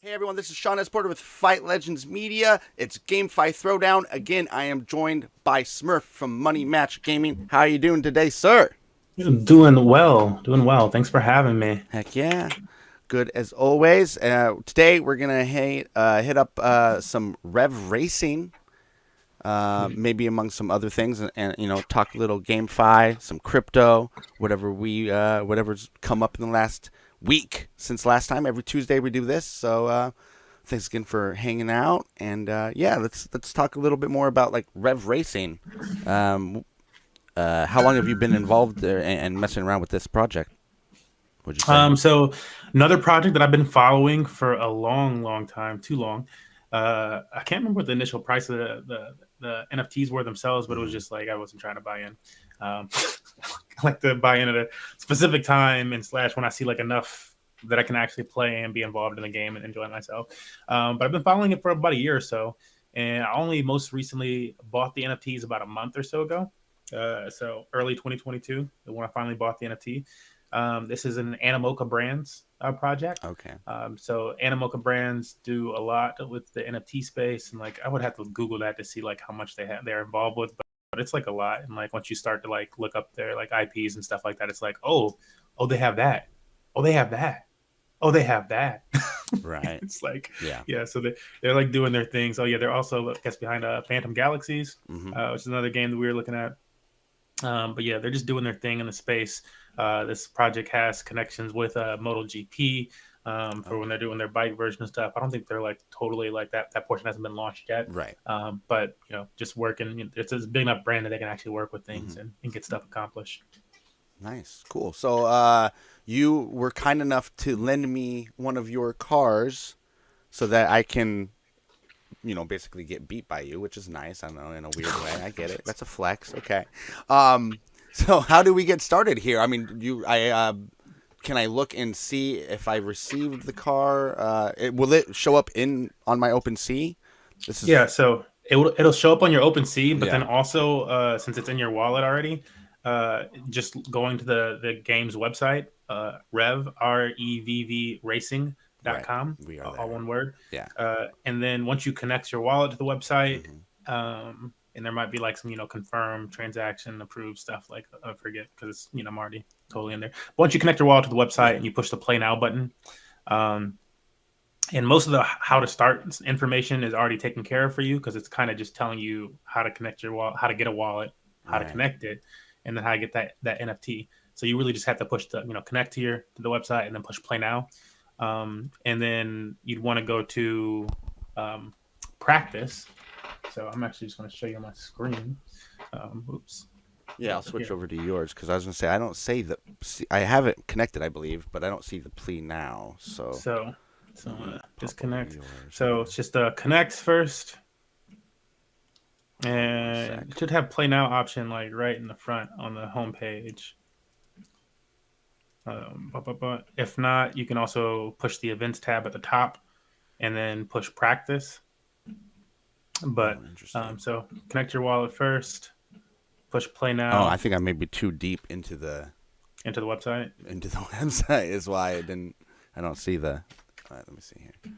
Hey everyone, this is Shawn Porter with Fight Legends Media. It's Game 5 Throwdown. Again, I am joined by Smurf from Money Match Gaming. How are you doing today, sir? Doing well, doing well. Thanks for having me. Heck yeah. Good as always. Today we're going to hit up some Rev Racing, maybe among some other things, and talk a little GameFi, some crypto, whatever's come up in the last week since last time. Every Tuesday we do this, so thanks again for hanging out. And yeah, let's talk a little bit more about like Rev Racing. Um, how long have you been involved there and messing around with this project? Would you say? So another project that I've been following for a long, long time, too long. I can't remember what the initial price of the NFTs were themselves, but it was Mm, just like I wasn't trying to buy in. I like to buy in at a specific time and slash when I see like enough that I can actually play and be involved in the game and enjoy myself. But I've been following it for about a year or so, and I only most recently bought the NFTs about a month or so ago. So early 2022, when I finally bought the NFT. This is an Animoca Brands project. okay. So Animoca Brands do a lot with the NFT space, and like I would have to Google that to see like how much they're involved with, but it's like a lot. And like once you start to like look up their like IPs and stuff like that, it's like oh they have that, oh they have that, oh they have that. Right. It's like Yeah. yeah, so they're like doing their things. Oh yeah, they're also I guess behind Phantom Galaxies, Hmm. which is another game that we were looking at. But yeah, they're just doing their thing in the space. This project has connections with MotoGP for when Okay. they're doing their bike version of stuff. I don't think they're like totally like that. That portion hasn't been launched yet. Right. But just working. It's a big enough brand that they can actually work with things Hmm. and get stuff accomplished. Nice. Cool. So you were kind enough to lend me one of your cars so that I can basically get beat by you, which is nice. I don't know, in a weird way. I get it. That's a flex. Okay. Um, so how do we get started here? I mean, can I look and see if I received the car? Will it show up in on my OpenSea? This is Yeah, so it'll show up on your OpenSea, but then yeah. also since it's in your wallet already, just going to the game's website, REVV Right. racing.com, We are all there. one word. Yeah. And then once you connect your wallet to the website, Hmm. and there might be like some confirm transaction approved stuff like I forget because it's I'm already totally in there. But once you connect your wallet to the website Yeah. and you push the play now button, um, and most of the how to start information is already taken care of for you because it's kind of just telling you how to connect your wallet, how to get a wallet, how to Right. connect it, and then how to get that NFT. So you really just have to push the connect to the website and then push play now, and then you'd want to go to um, practice. So I'm actually just going to show you on my screen. Oops, Yeah, I'll over switch here. over to yours because I was gonna say I don't say the. See, I have it connected, I believe, but I don't see the plea now. So So so let I'm me gonna pop over to disconnect. yours So here. it's just connect first. Hold on one And sec. it should have play now option like right in the front on the home page. But if not, you can also push the events tab at the top and then push practice. Oh, But interesting. so connect your wallet first, push play Oh, I now think I may be too deep into the into the website. website is why I didn't. I don't see the. All right, let me see here.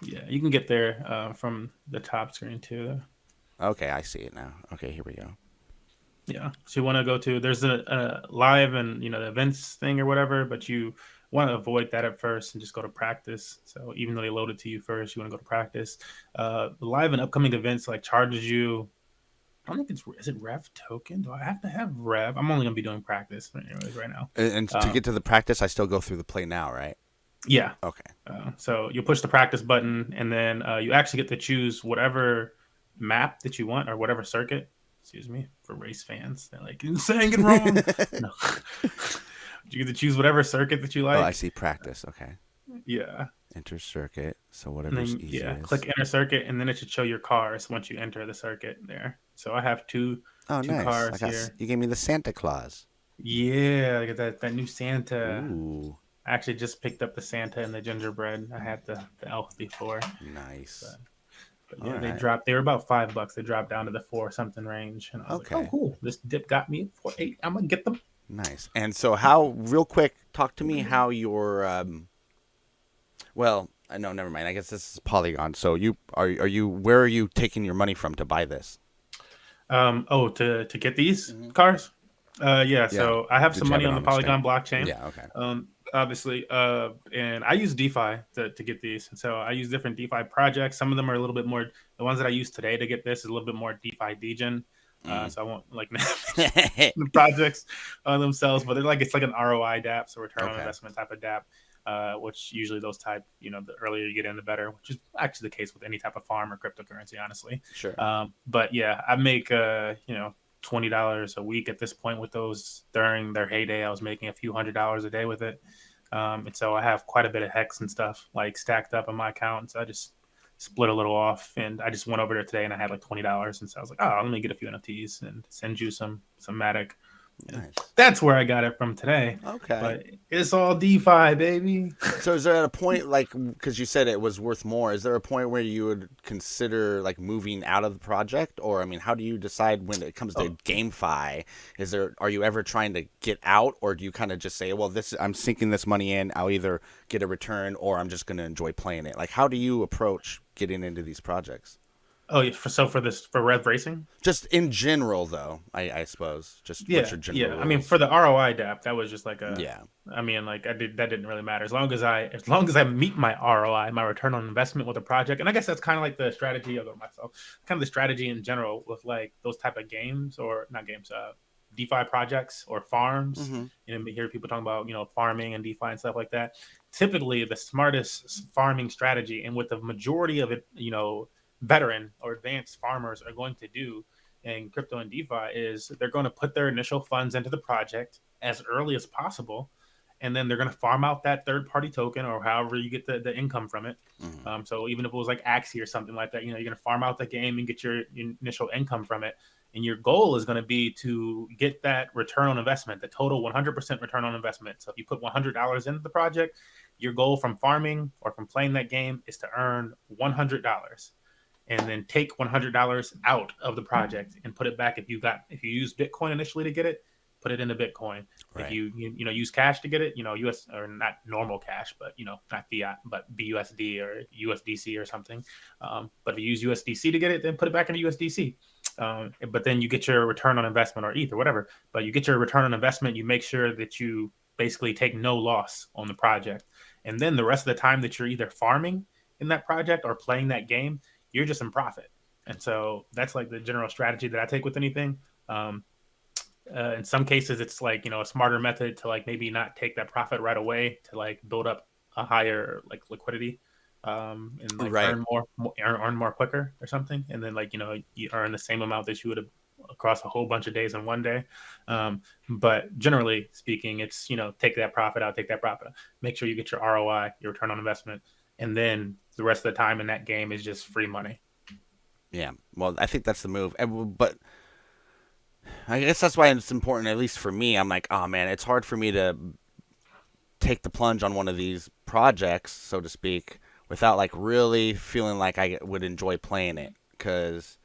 Yeah, you can get there from the top screen too. Okay, I see it now. Okay, here we go. Yeah, so you want to go to there's a live and the events thing or whatever, but you want to avoid that at first and just go to practice. So even though they load it to you first, you want to go to practice. The live and upcoming events like charges you. I don't think it's is it Rev token. Do I have to have Rev? I'm only gonna be doing practice anyways right now. And to Uh, get to the practice, I still go through the play now, right? yeah. Okay. So you push the practice button, and then you actually get to choose whatever map that you want or whatever circuit. Excuse me for race fans. They're like, you're saying it wrong. No. You get to choose whatever circuit that you Oh, I like. see practice. Okay. Yeah. Enter circuit. So And whatever's then, yeah, click easiest. enter circuit, and then it should show your cars once you enter the circuit there. So I have Oh, two nice. cars here. You gave me the Santa Claus. Yeah, I got that new Santa. Ooh, I actually just picked up the Santa and the gingerbread. I had the elf before, nice. but, but All yeah, they right. dropped. They were about $5. They dropped down to the four something range, and I was like, oh, Okay. cool. This dip got me for 8. I'm gonna get them. Nice. And so, how, real quick, talk to me how your, well, I know. Never mind. I guess this is Polygon. So you are you where are you taking your money from to buy this? To get these Hmm. cars? Yeah. Yeah. So I have Did some you have money it on the on exchange? Polygon blockchain. Yeah. Okay. Obviously, and I use DeFi to get these, and so I use different DeFi projects. Some of them are a little bit more. The ones that I use today to get this is a little bit more DeFi degen. Mm. So I won't like the projects themselves, but they're like it's like an ROI DApp, so return on Okay. investment type of DApp. Which usually those type, the earlier you get in, the better, which is actually the case with any type of farm or cryptocurrency, honestly. Sure. But yeah, I make $20 a week at this point with those. During their heyday, I was making a few $100s a day with it, and so I have quite a bit of hex and stuff like stacked up in my account. So I just split a little off, and I just went over there today, and I had like $20, and so I was like, oh, let me get a few NFTs and send you some Matic. And Nice. that's where I got it from today. Okay. But it's all DeFi, baby. So is there at a point like because you said it was worth more? Is there a point where you would consider like moving out of the project, or I mean, how do you decide when it comes to Oh, GameFi? Are you ever trying to get out, or do you kind of just say, well, this I'm sinking this money in, I'll either get a return or I'm just going to enjoy playing it? Like, how do you approach getting into these projects? oh yeah. For Rev Racing. Just in general, though, I suppose. Just what's Yeah, your general yeah. I mean, rules? for the ROI DApp, that was just like a. Yeah. I mean, like that didn't really matter as long as I meet my ROI, my return on investment with a project, and I guess that's kind of like the strategy of myself, kind of the strategy in general with like those type of games or not games, DeFi projects or farms. Mm-hmm. You hear people talking about farming and DeFi and stuff like that. Typically, the smartest farming strategy, and what the majority of it, veteran or advanced farmers are going to do in crypto and DeFi is they're going to put their initial funds into the project as early as possible. And then they're going to farm out that third party token or however you get the income from it. Mm-hmm. So even if it was like Axie or something like that, you're going to farm out the game and get your initial income from it. And your goal is going to be to get that return on investment, the total 100% return on investment. So if you put $100 into the project, your goal from farming or from playing that game is to earn $100 and then take $100 out of the project and put it back. If you use Bitcoin initially to get it, put it into Bitcoin. If Right. you use cash to get it, US or not normal cash, but not fiat, but BUSD or USDC or something. But if you use USDC to get it, then put it back into USDC. But then you get your return on investment or ETH or whatever. But you get your return on investment. You make sure that you basically take no loss on the project, and then the rest of the time that you're either farming in that project or playing that game, you're just in profit. And so that's like the general strategy that I take with anything. In some cases, it's like, a smarter method to like maybe not take that profit right away to like build up a higher like liquidity, and like Right. earn more quicker or something. And then like, you earn the same amount that you would have across a whole bunch of days in one day. But generally speaking, it's, take that profit out, make sure you get your ROI, your return on investment. And then the rest of the time in that game is just free money. Yeah. Well, I think that's the move. But I guess that's why it's important, at least for me. I'm like, oh man, it's hard for me to take the plunge on one of these projects, so to speak, without like really feeling like I would enjoy playing it. Because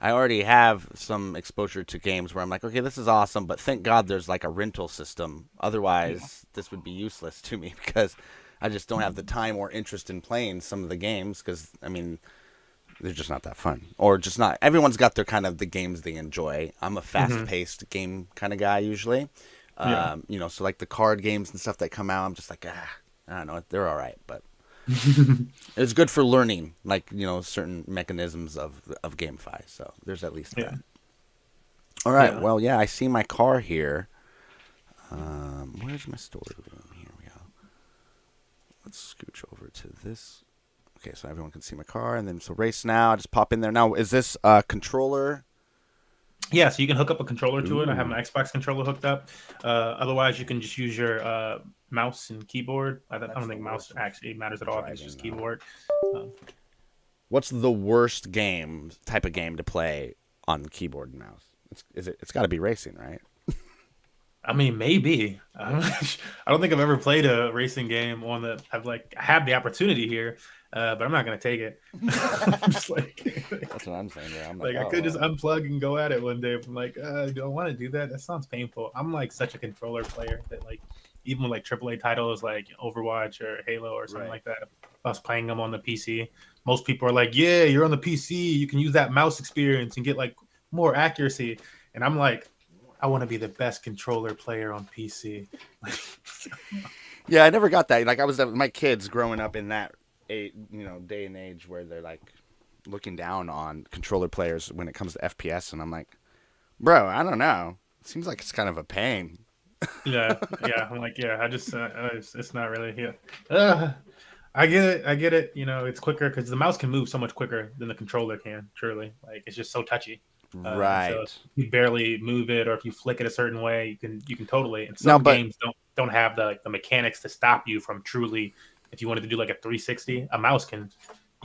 I already have some exposure to games where I'm like, okay, this is awesome, but thank God there's like a rental system. Yeah. Otherwise, this would be useless to me because I just don't have the time or interest in playing some of the games because, I mean, they're just not that fun. Or just not. Everyone's got their kind of the games they enjoy. I'm a fast Hmm. paced game kind of guy usually. Yeah. So like the card games and stuff that come out, I'm just like, I don't know, they're all right, but it's good for learning, like certain mechanisms of GameFi. So there's at least Yeah. that. All right, Yeah. well, yeah, I see my car here. Where's my story room? Here we go. Let's scooch over to this. Okay, so everyone can see my car, and then so race now. I just pop in there now. Is this a controller? Yeah, so you can hook up a controller to it. I have Ooh, my Xbox controller hooked up. Otherwise, you can just use your mouse and keyboard. I don't that's the think mouse worst with actually matters at all. I think it's driving just though. keyboard. Um, What's the worst type of game to play on keyboard and mouse? It's got to be racing, right? I mean, maybe. I don't think I've ever played a racing game on the. I have the opportunity here, but I'm not gonna take it. I'm just like, That's what I'm saying. Yeah, I'm like, like I could just oh, unplug and go at it one day. I'm like, do I want to do that? That sounds painful. I'm like such a controller player that like even with like AAA titles like Overwatch or Halo or something Right. like that. I was playing them on the PC. Most people are like, "Yeah, you're on the PC. You can use that mouse experience and get like more accuracy." And I'm like, I want to be the best controller player on PC. Yeah, I never got that. Like I was my kids growing up in that day and age where they're like looking down on controller players when it comes to FPS, and I'm like, bro, I don't know. It seems like it's kind of a pain. Yeah, yeah. I'm like, yeah. It's not really here. Uh, I get it. I get it. It's quicker because the mouse can move so much quicker than the controller can. Truly, like it's just so touchy. And so if Right. you barely move it, or if you flick it a certain way, you can totally. And No, some but games don't have the mechanics to stop you from truly. If you wanted to do like a 360, a mouse can.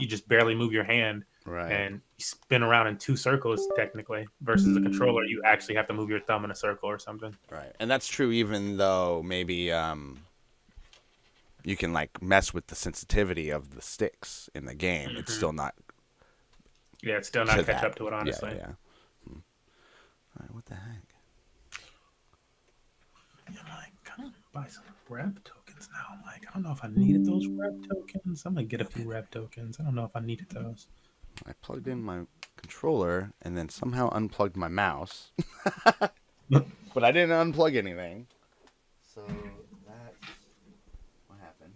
You just barely move your hand right. and you spin around in two circles technically. Versus a controller, you actually have to move your thumb in a circle or something. Right. And that's true even though maybe you can like mess with the sensitivity of the sticks in the game. It's Hmm. still not Yeah, it's still to not catch that. up to it, Yeah, honestly. yeah. Hmm. All right, what the heck? I'm like, kind of buy some rev tokens now. I'm like, I don't know if I needed those rev tokens. I'm gonna get a few Okay. rev tokens. I don't know if I needed those. I plugged in my controller and then somehow unplugged my mouse. But I didn't unplug anything. So that's what happened.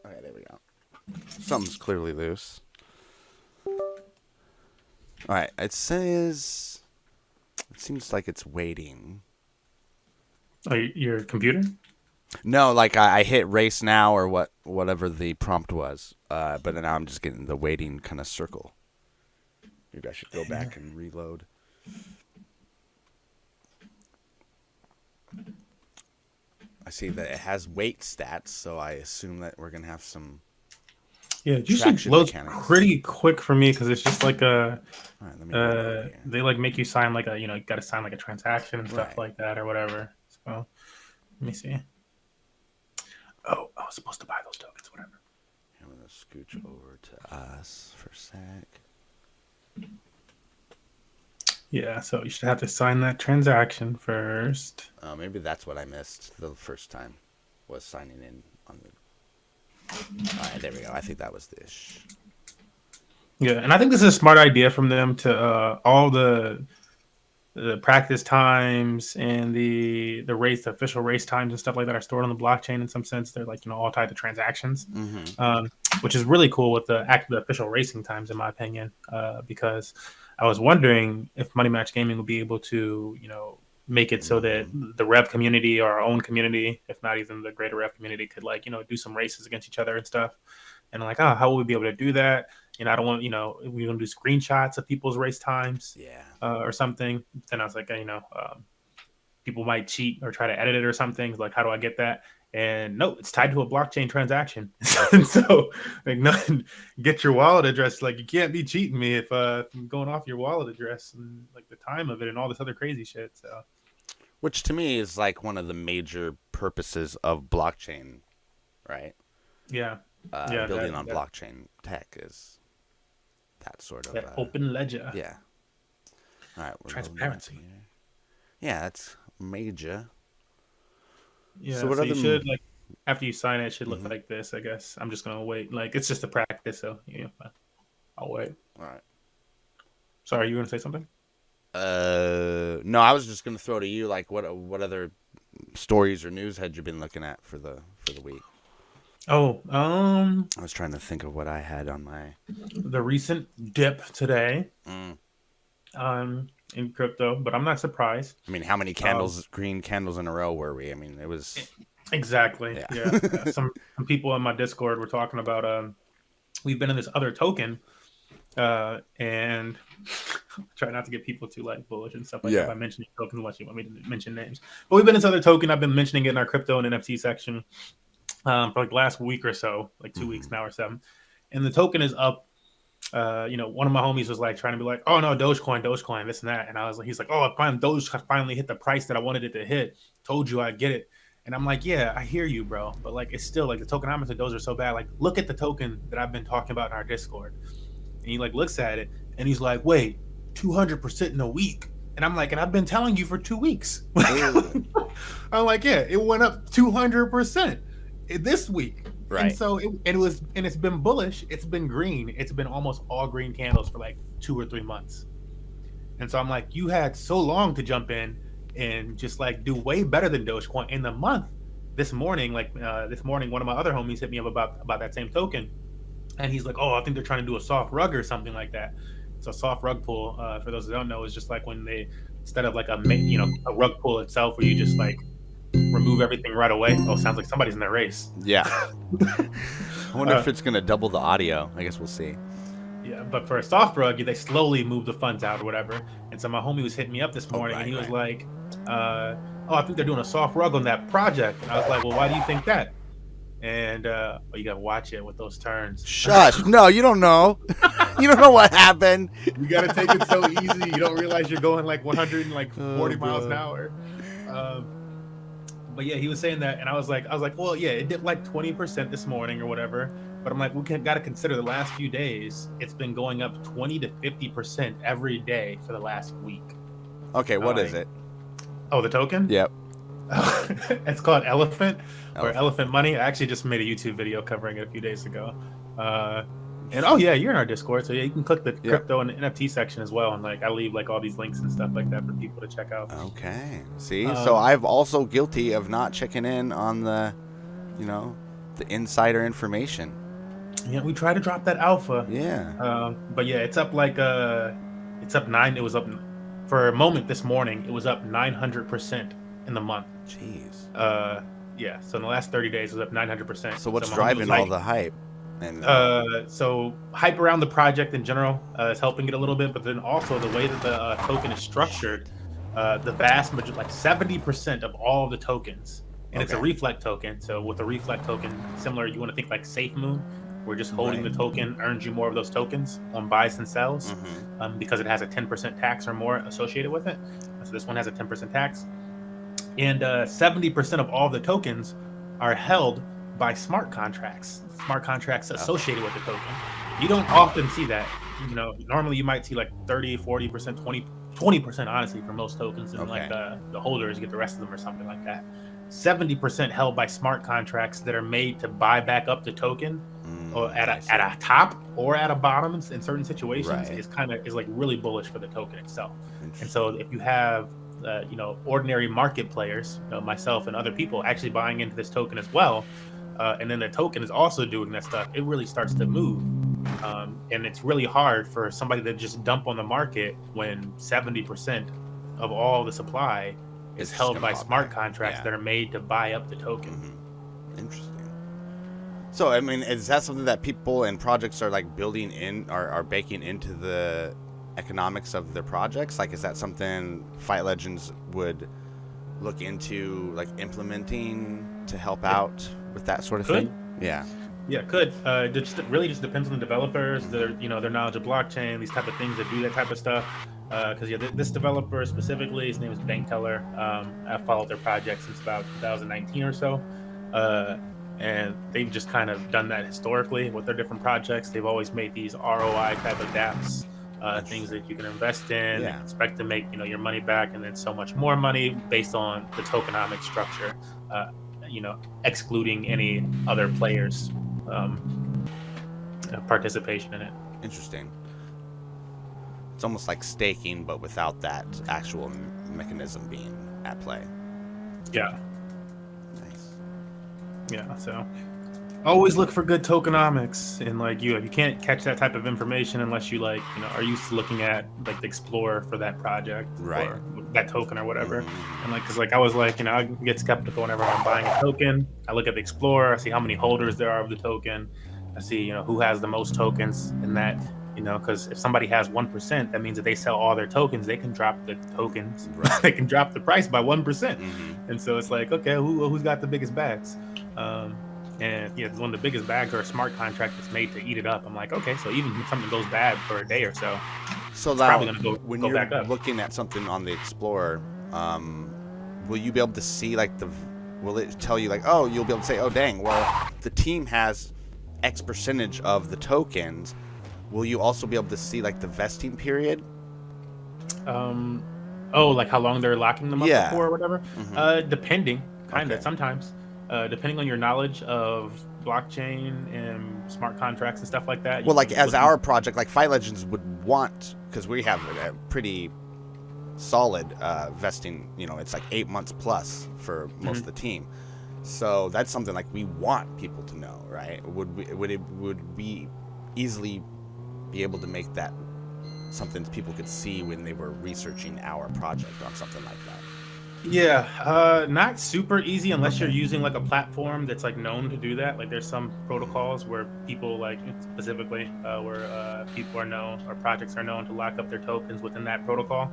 Okay, there we go. Something's clearly loose. All right, it says it seems like it's waiting. Oh, your computer? No, like I hit race now or whatever the prompt was. But now I'm just getting the waiting kind of circle. Maybe I should go back and reload. I see that it has weight stats, so I assume that we're gonna have some Yeah, it usually traction loads mechanics. pretty quick for me because it's just like a. All right, let me reload here. They like make you sign like you got to sign like a transaction and stuff Right. like that or whatever. So let me see. Oh, I was supposed to buy those tokens, whatever. I'm gonna scooch over to us for a sec. Yeah, so you should have to sign that transaction first. Maybe that's what I missed the first time, was signing in on the. All right, there we go. I think that was the ish. Yeah, and I think this is a smart idea from them to all the practice times and the official race times and stuff like that are stored on the blockchain in some sense. They're like all tied to transactions, Mm-hmm. which is really cool with the official racing times, in my opinion. Because I was wondering if Money Match Gaming would be able to make it so that the Rev community or our own community, if not even the greater Rev community, could do some races against each other and stuff. And I'm like, oh, how will we be able to do that? I don't want, we're going to do screenshots of people's race times Yeah. or something. Then I was like, people might cheat or try to edit it or something. Like, how do I get that? And no, it's tied to a blockchain transaction. So, like, nothing, get your wallet address. Like, you can't be cheating me if I'm going off your wallet address and like the time of it and all this other crazy shit. So, Which to me is like one of the major purposes of blockchain, right? yeah, yeah, Building on blockchain tech is that sort of that open ledger, yeah. All right, we're transparency. Yeah, that's major. Yeah, So what so other? you should like after you sign it, it should look Mhm. like this. I guess I'm just gonna wait. Like it's just a practice, so I'll wait. All right. Sorry, you gonna say something? No, I was just gonna throw to you. Like, what other stories or news had you been looking at for the week? Oh, I was trying to think of what I had on my. the recent dip today, Mm. in crypto, but I'm not surprised. I mean, how many green candles in a row were we? I mean, it was. Exactly. Yeah. Yeah. Some people in my Discord were talking about we've been in this other token, and try not to get people too like bullish and stuff like that by mentioning tokens unless you want me to mention names. But we've been in this other token. I've been mentioning it in our crypto and NFT section for like the last week or so, like 2 weeks now or 7. And the token is up. One of my homies was like trying to be like, oh no, Dogecoin, this and that. And I was like, he's like, oh, Doge finally hit the price that I wanted it to hit. Told you I'd get it. And I'm like, yeah, I hear you, bro. But like, it's still like the tokenomics of Doge are so bad. Like, look at the token that I've been talking about in our Discord. And he like looks at it and he's like, wait, 200% in a week. And I'm like, and I've been telling you for 2 weeks. I'm like, yeah, it went up 200% this week. And Right. so it's been bullish. It's been green. It's been almost all green candles for like 2 or 3 months. And so I'm like, you had so long to jump in and just like do way better than Dogecoin in the month. This morning, one of my other homies hit me up about that same token, and he's like, "Oh, I think they're trying to do a soft rug or something like that." So soft rug pull, for those who don't know, is just like when they instead of like a rug pull itself, where you just like remove everything right away. Oh, sounds like somebody's in their race. Yeah. I wonder if Uh, it's gonna double the audio. I guess we'll see. Yeah, but for a soft rug, they slowly move the funds out or whatever. And so my homie was hitting me up this Oh, morning, and right, he was right. like, "Oh, I think they're doing a soft rug on that project." And I was like, "Well, why do you think that?" And you gotta watch it with those turns. Shush. No, you don't know. You don't know what happened. You gotta take it so easy. You don't realize you're going like 140 Oh, miles an bro. hour. Um, but yeah, he was saying that, and I was like, well, yeah, it dipped like 20% this morning or whatever. But I'm like, got to consider the last few days. It's been going up 20 to 50% every day for the last week. Okay, what is it? Oh, the token? Yep. It's called Elephant or Elephant. Elephant Money. I actually just made a YouTube video covering it a few days ago. And oh yeah, you're in our Discord, so yeah, you can click the Yep. crypto and NFT section as well. And like I leave like all these links and stuff like that for people to check out. Okay. See, so Um, I've also guilty of not checking in on the, you know, the insider information. yeah, we try to drop that alpha. Yeah. But yeah, it's up like it's up nine. It was up for a moment this morning. It was up 900% in the month. Jeez. Yeah. So in the last 30 days, it was up 900%. So what's my homie was driving all like, the hype? And so hype around the project in general is helping it a little bit, but then also the way that the token is structured, the vast majority, like 70% of all the tokens, and it's a Okay. reflect token. So with a reflect token, similar, you want to think like Safe Moon, where just holding Right. the token earns you more of those tokens on buys and sells, Mm-hmm. because it has a 10% tax or more associated with it. So this one has a 10% tax, and 70% of all the tokens are held by smart contracts associated with the token. You don't often see that. Normally you might see like 30, 40%, 20% honestly for most tokens, and like Okay. the holders get the rest of them or something like that. 70% held by smart contracts that are made to buy back up the token, or I at see. a top or at a bottom in certain situations, Right. is like really bullish for the token itself. And Interesting. so if you have ordinary market players, myself and other people actually buying into this token as well, and then the token is also doing that stuff, it really starts to move. And it's really hard for somebody to just dump on the market when 70% of all the supply It's is just held gonna by pop smart back. contracts Yeah. that are made to buy up the token. Mm-hmm. Interesting. So I mean, is that something that people and projects are like building in, are baking into the economics of their projects? Like, is that something Fight Legends would look into, like implementing to help out with that sort of Could. thing? Yeah. Yeah, it could. It really just depends on the developers, their knowledge of blockchain, these type of things that do that type of stuff. Because this developer specifically, his name is Bank Teller. I've followed their project since about 2019 or so, and they've just kind of done that historically with their different projects. They've always made these ROI type of dApps, things that you can invest in, Yeah. expect to make your money back, and then so much more money based on the tokenomic structure. Excluding any other players' participation in it. Interesting. It's almost like staking, but without that actual mechanism being at play. Yeah, Nice. yeah. So always look for good tokenomics, and like you can't catch that type of information unless you are used to looking at like the Explorer for that project, Right. or that token or whatever. Mm-hmm. And because I was I get skeptical whenever I'm buying a token. I look at the Explorer, I see how many holders there are of the token, I see who has the most tokens in that. Because if somebody has 1%, that means that they sell all their tokens, they can drop the tokens, Right. they can drop the price by 1%. Mm-hmm. And so it's like, okay, who's got the biggest bags? And yeah, one of the biggest bags are a smart contract that's made to eat it up. I'm like, okay, so even if something goes bad for a day or so, So it's now, probably going to when go you're back up. looking at something on the Explorer, will you be able to see like will it tell you like, oh, you'll be able to say, oh, dang, well, the team has X percentage of the tokens. Will you also be able to see like the vesting period? Oh, like how long they're locking them up Yeah. for or whatever? Hmm. Depending, kind of, Okay. sometimes. Depending on your knowledge of blockchain and smart contracts and stuff like that, you Well, like can as look into. our project, like Fight Legends would want, because we have a pretty solid vesting. You know, it's like 8 months plus for most of Mhm. the team. So that's something like we want people to know, right? Would we easily be able to make that something people could see when they were researching our project on something like that? Yeah, not super easy unless you're Okay. using like a platform that's like known to do that. Like there's some protocols where people like specifically where people are known or projects are known to lock up their tokens within that protocol,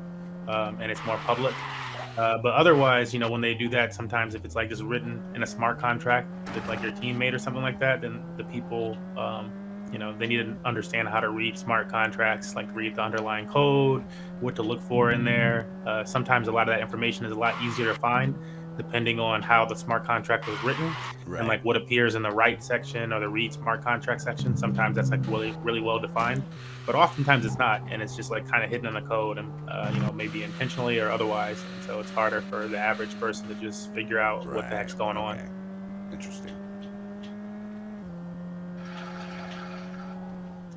and it's more public. But otherwise, when they do that, sometimes if it's like just written in a smart contract with like your teammate or something like that, then the people, they need to understand how to read smart contracts, like read the underlying code, what to look for in there. Sometimes a lot of that information is a lot easier to find depending on how the smart contract was written and Right. like what appears in the write section or the read smart contract section. Sometimes that's like really, really well defined, but oftentimes it's not, and it's just like kind of hidden in the code, and maybe intentionally or otherwise, and so it's harder for the average person to just figure out what the Right. heck's going on. Okay. Interesting.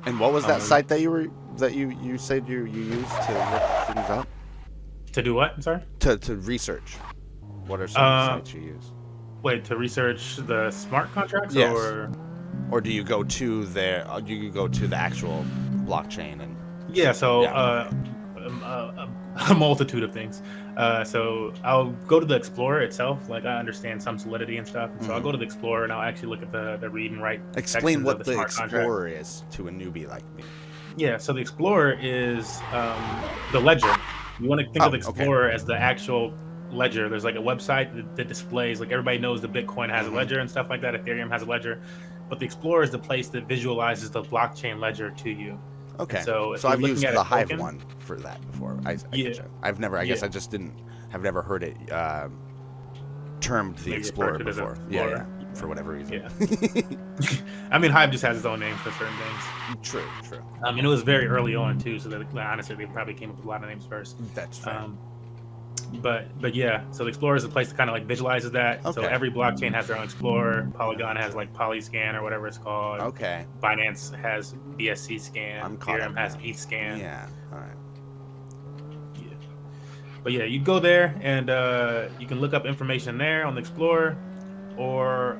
And what was that um, site that you said you used to look things up to do what? I'm sorry. to research? What are some uh, sites you use? Wait, to research the smart contracts Yes. or? Or do you go to their? Do you go to the actual blockchain and Yeah, search it? so Yeah. Okay. a multitude of things. So I'll go to the Explorer itself. Like I understand some Solidity and stuff, and so I'll Hmm. go to the Explorer and I'll actually look at the read and write Explain sections of what the the smart contract. Explorer is to a newbie like me. Yeah, so the Explorer is the ledger. You want to think of Oh, the okay. Explorer as the actual ledger. There's like a website that displays, like everybody knows the Bitcoin has a Hmm. ledger and stuff like that. Ethereum has a ledger, but the Explorer is the place that visualizes the blockchain ledger to you. And Okay. so if So you're I've looking used at a the Hive token, one for that before. I get yeah, you. I've never. I yeah, guess I just didn't. Have never heard it termed the maybe refer Explorer to it as an before. Yeah. Yeah. Explorer. For whatever reason. Yeah. I mean, Hive just has its own name for certain things. True. True. And it was very early on too, so that honestly, they probably came up with a lot of names first. That's fair. Um, but yeah, so the Explorer is a place that kind of like visualizes that. So Okay. every blockchain has their own Explorer. Polygon has like Polyscan or whatever it's called. Okay. Binance has BSC scan. I'm caught up Ethereum has now. ETH scan. Yeah. All right. Yeah. But yeah, you go there and you can look up information there on the Explorer, or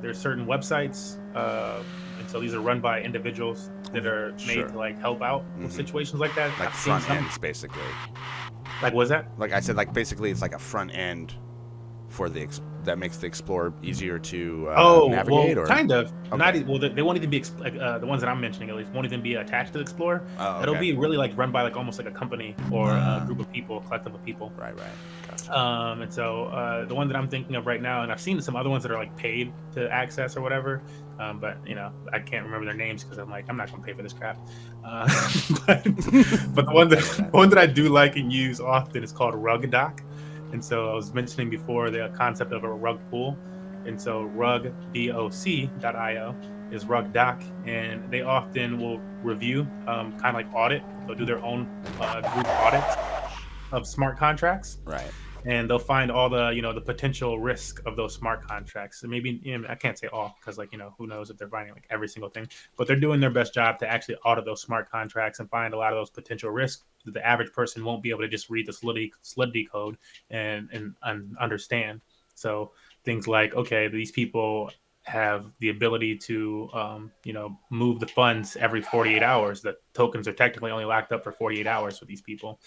there's certain websites, and so these are run by individuals that are made Sure. to like help out with Hmm. situations like that. Like I've seen front some. ends, basically. Like, was that? Like I said, like basically, it's like a front end for that makes the Explorer easier to Oh, navigate, well, or kind of. Not okay. well. They won't even be like the ones that I'm mentioning at least won't even be attached to the Explorer. Oh, It'll okay. be really like run by like almost like a company or a Uh, group of people, collective of people. right, right. Gotcha. And so the one that I'm thinking of right now, and I've seen some other ones that are like paid to access or whatever. But I can't remember their names because I'm like I'm not gonna pay for this crap. Uh, but, but the one that I know that. the one that I do like and use often is called Rug Doc. And so I was mentioning before the concept of a rug pool. And so rugdoc.io is rug doc, and they often will review, kind of like audit. They'll do their own group audits of smart contracts, Right. and they'll find all the potential risk of those smart contracts. So maybe I can't say all because like who knows if they're finding like every single thing, but they're doing their best job to actually audit those smart contracts and find a lot of those potential risks that the average person won't be able to just read the Solidity code and understand. So things like, okay, these people have the ability to move the funds every 48 hours. The tokens are technically only locked up for 48 hours for these people,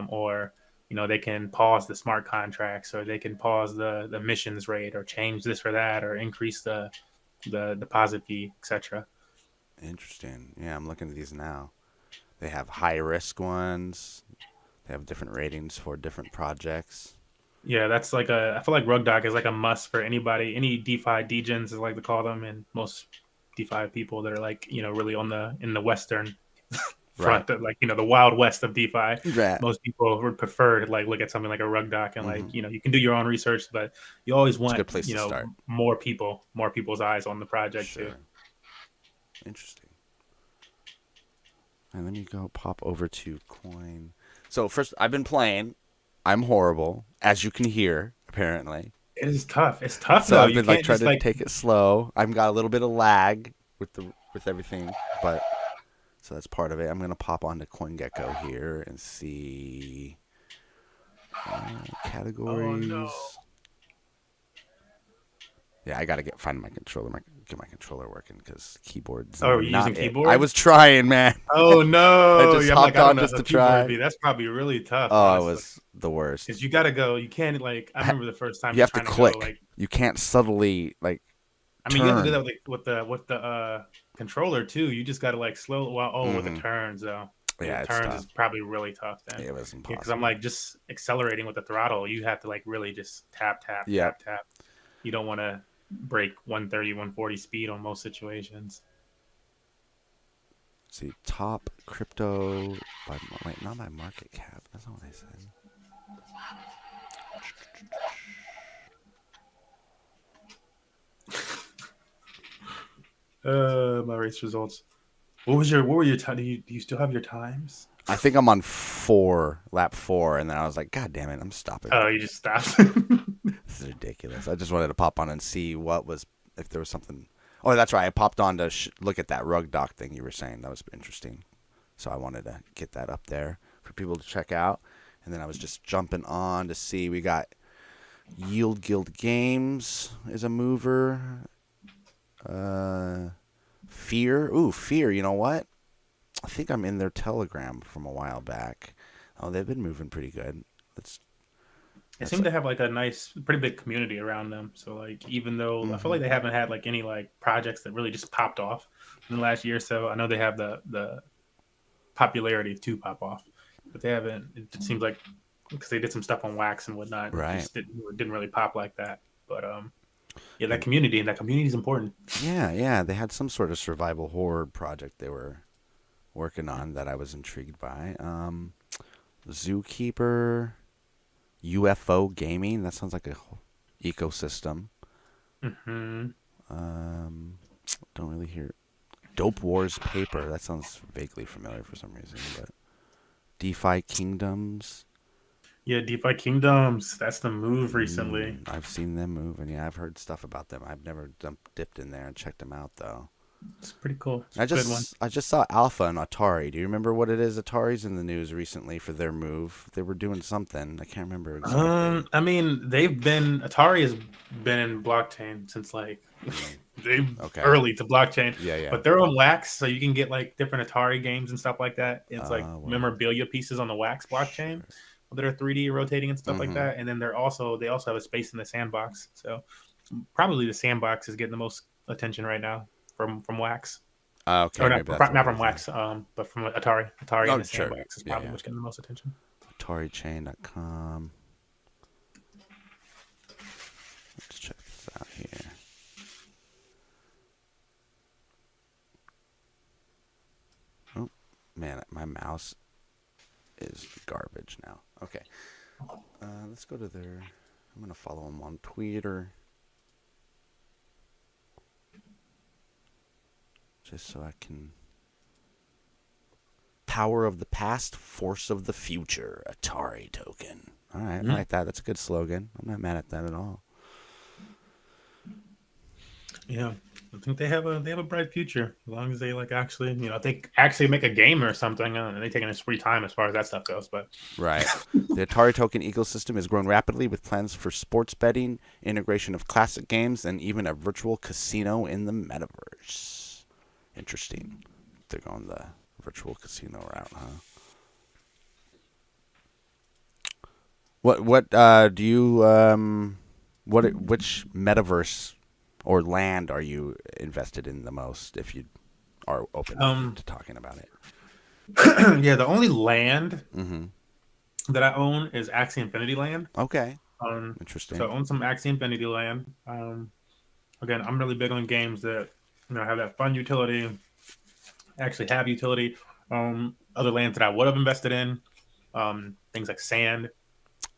or they can pause the smart contracts, or they can pause the emissions rate, or change this or that, or increase the deposit fee, etc. Interesting. Yeah, I'm looking at these now. They have high risk ones. They have different ratings for different projects. Yeah, that's like I feel like Rug Doc is like a must for anybody, any DeFi degens, as I like to call them, and most DeFi people that are like really in the Western Right. front, of like the Wild West of DeFi. Right. Most people would prefer to like look at something like a Rug Doc, and Mm-hmm. like you can do your own research, but you always It's a want good place to start. more people's eyes on the project too. Sure. Interesting. And let me go pop over to Coin. So first, I've been playing. I'm horrible, as you can hear, apparently. It is tough. It's tough So though. I've You been like can't trying just to like. take it slow. I've got a little bit of lag with everything, but so that's part of it. I'm gonna pop onto CoinGecko here and see Oh categories. no. Yeah, I gotta find my controller, get my controller working because keyboard's Oh, are you using not it. I keyboard? was trying, man. Oh I no. just Yeah, I'm like, hopped I don't on know just how to keyboard would try. be. That's probably really tough, Oh, it honestly. was the worst. Because you gotta go. You can't like. I remember the first time You just have to trying to go click. like. You can't subtly like I mean, you have to do turn. that with the controller too. You just gotta like slow. Well, oh, with the Hmm. turns though. Yeah, Yeah, it's turns tough. is probably really tough then. It was Yeah, because I'm impossible. like just accelerating with the throttle. You have to like really just tap, tap, Yep. tap, tap. You don't want to break 130, 140 speed on most situations. See, top crypto by wait, not by market cap. That's not what I said. My race results. What were your time? Do you still have your times? I think I'm on lap four, and then I was like, God damn it, I'm stopping. Oh, you just stopped. This is ridiculous. I just wanted to pop on and see if there was something. Oh, that's right. I popped on to look at that rug doc thing you were saying. That was interesting. So I wanted to get that up there for people to check out. And then I was just jumping on to see we got Yield Guild Games is a mover. Uh, Fear. Ooh, Fear. You know what? I think I'm in their Telegram from a while back. Oh, they've been moving pretty good. That's They that's seem to have like a nice, pretty big community around them. So like, even though I feel mm-hmm. like they haven't had like any like projects that really just popped off in the last year or so, I know they have the popularity to pop off, but they haven't. It seems like because they did some stuff on Wax and whatnot, it Right. just didn't really pop like that. But yeah, And that community is important. yeah, they had some sort of survival horror project they were working on that I was intrigued by. Zookeeper, UFO gaming. That sounds like a whole ecosystem. Hmm. Um, don't really hear Dope Wars paper. That sounds vaguely familiar for some reason. But DeFi Kingdoms. Yeah, DeFi Kingdoms. That's the move recently. I've seen them move, and yeah, I've heard stuff about them. I've never dipped in there and checked them out though. It's pretty cool. It's I a good one. just I just saw Alpha and Atari. Do you remember what it is? Atari's in the news recently for their move. They were doing something. I can't remember exactly. I mean, Atari has been in blockchain since like Mm, they okay. early to blockchain, Yeah, yeah. but they're on Wax, so you can get like different Atari games and stuff like that. It's like Well, memorabilia pieces on the Wax blockchain sure. that are 3D rotating and stuff like Mm-hmm. that. And then they also have a space in the sandbox. So probably the sandbox is getting the most attention right now from Wax. Or Okay, not, maybe that's what not it from is then. Wax, but from Atari. Atari and Oh, the sure. sandbox is Yeah, probably yeah. what's getting the most attention. AtariChain.com. Let's check this out here. Oh, man, my mouse is garbage now. Okay. Let's go to their. I'm going to follow them on Twitter just so I can. Power of the past, force of the future. Atari token. All right, I Mhm. like that. That's a good slogan. I'm not mad at that at all. Yeah, I think they have a bright future as long as they like actually if they actually make a game or something. And they taking a free time as far as that stuff goes. But Right. The Atari token ecosystem has grown rapidly with plans for sports betting, integration of classic games, and even a virtual casino in the metaverse. Interesting. They're going the virtual casino route, huh? What do you which metaverse or land are you invested in the most if you are open um, to talking about it? yeah, the only land Mm-hmm. that I own is Axie Infinity Land. Okay. So Interesting. I own some Axie Infinity Land. Again, I'm really big on games that have that fun utility, actually have utility. Other lands that I would have invested in, things like Sand,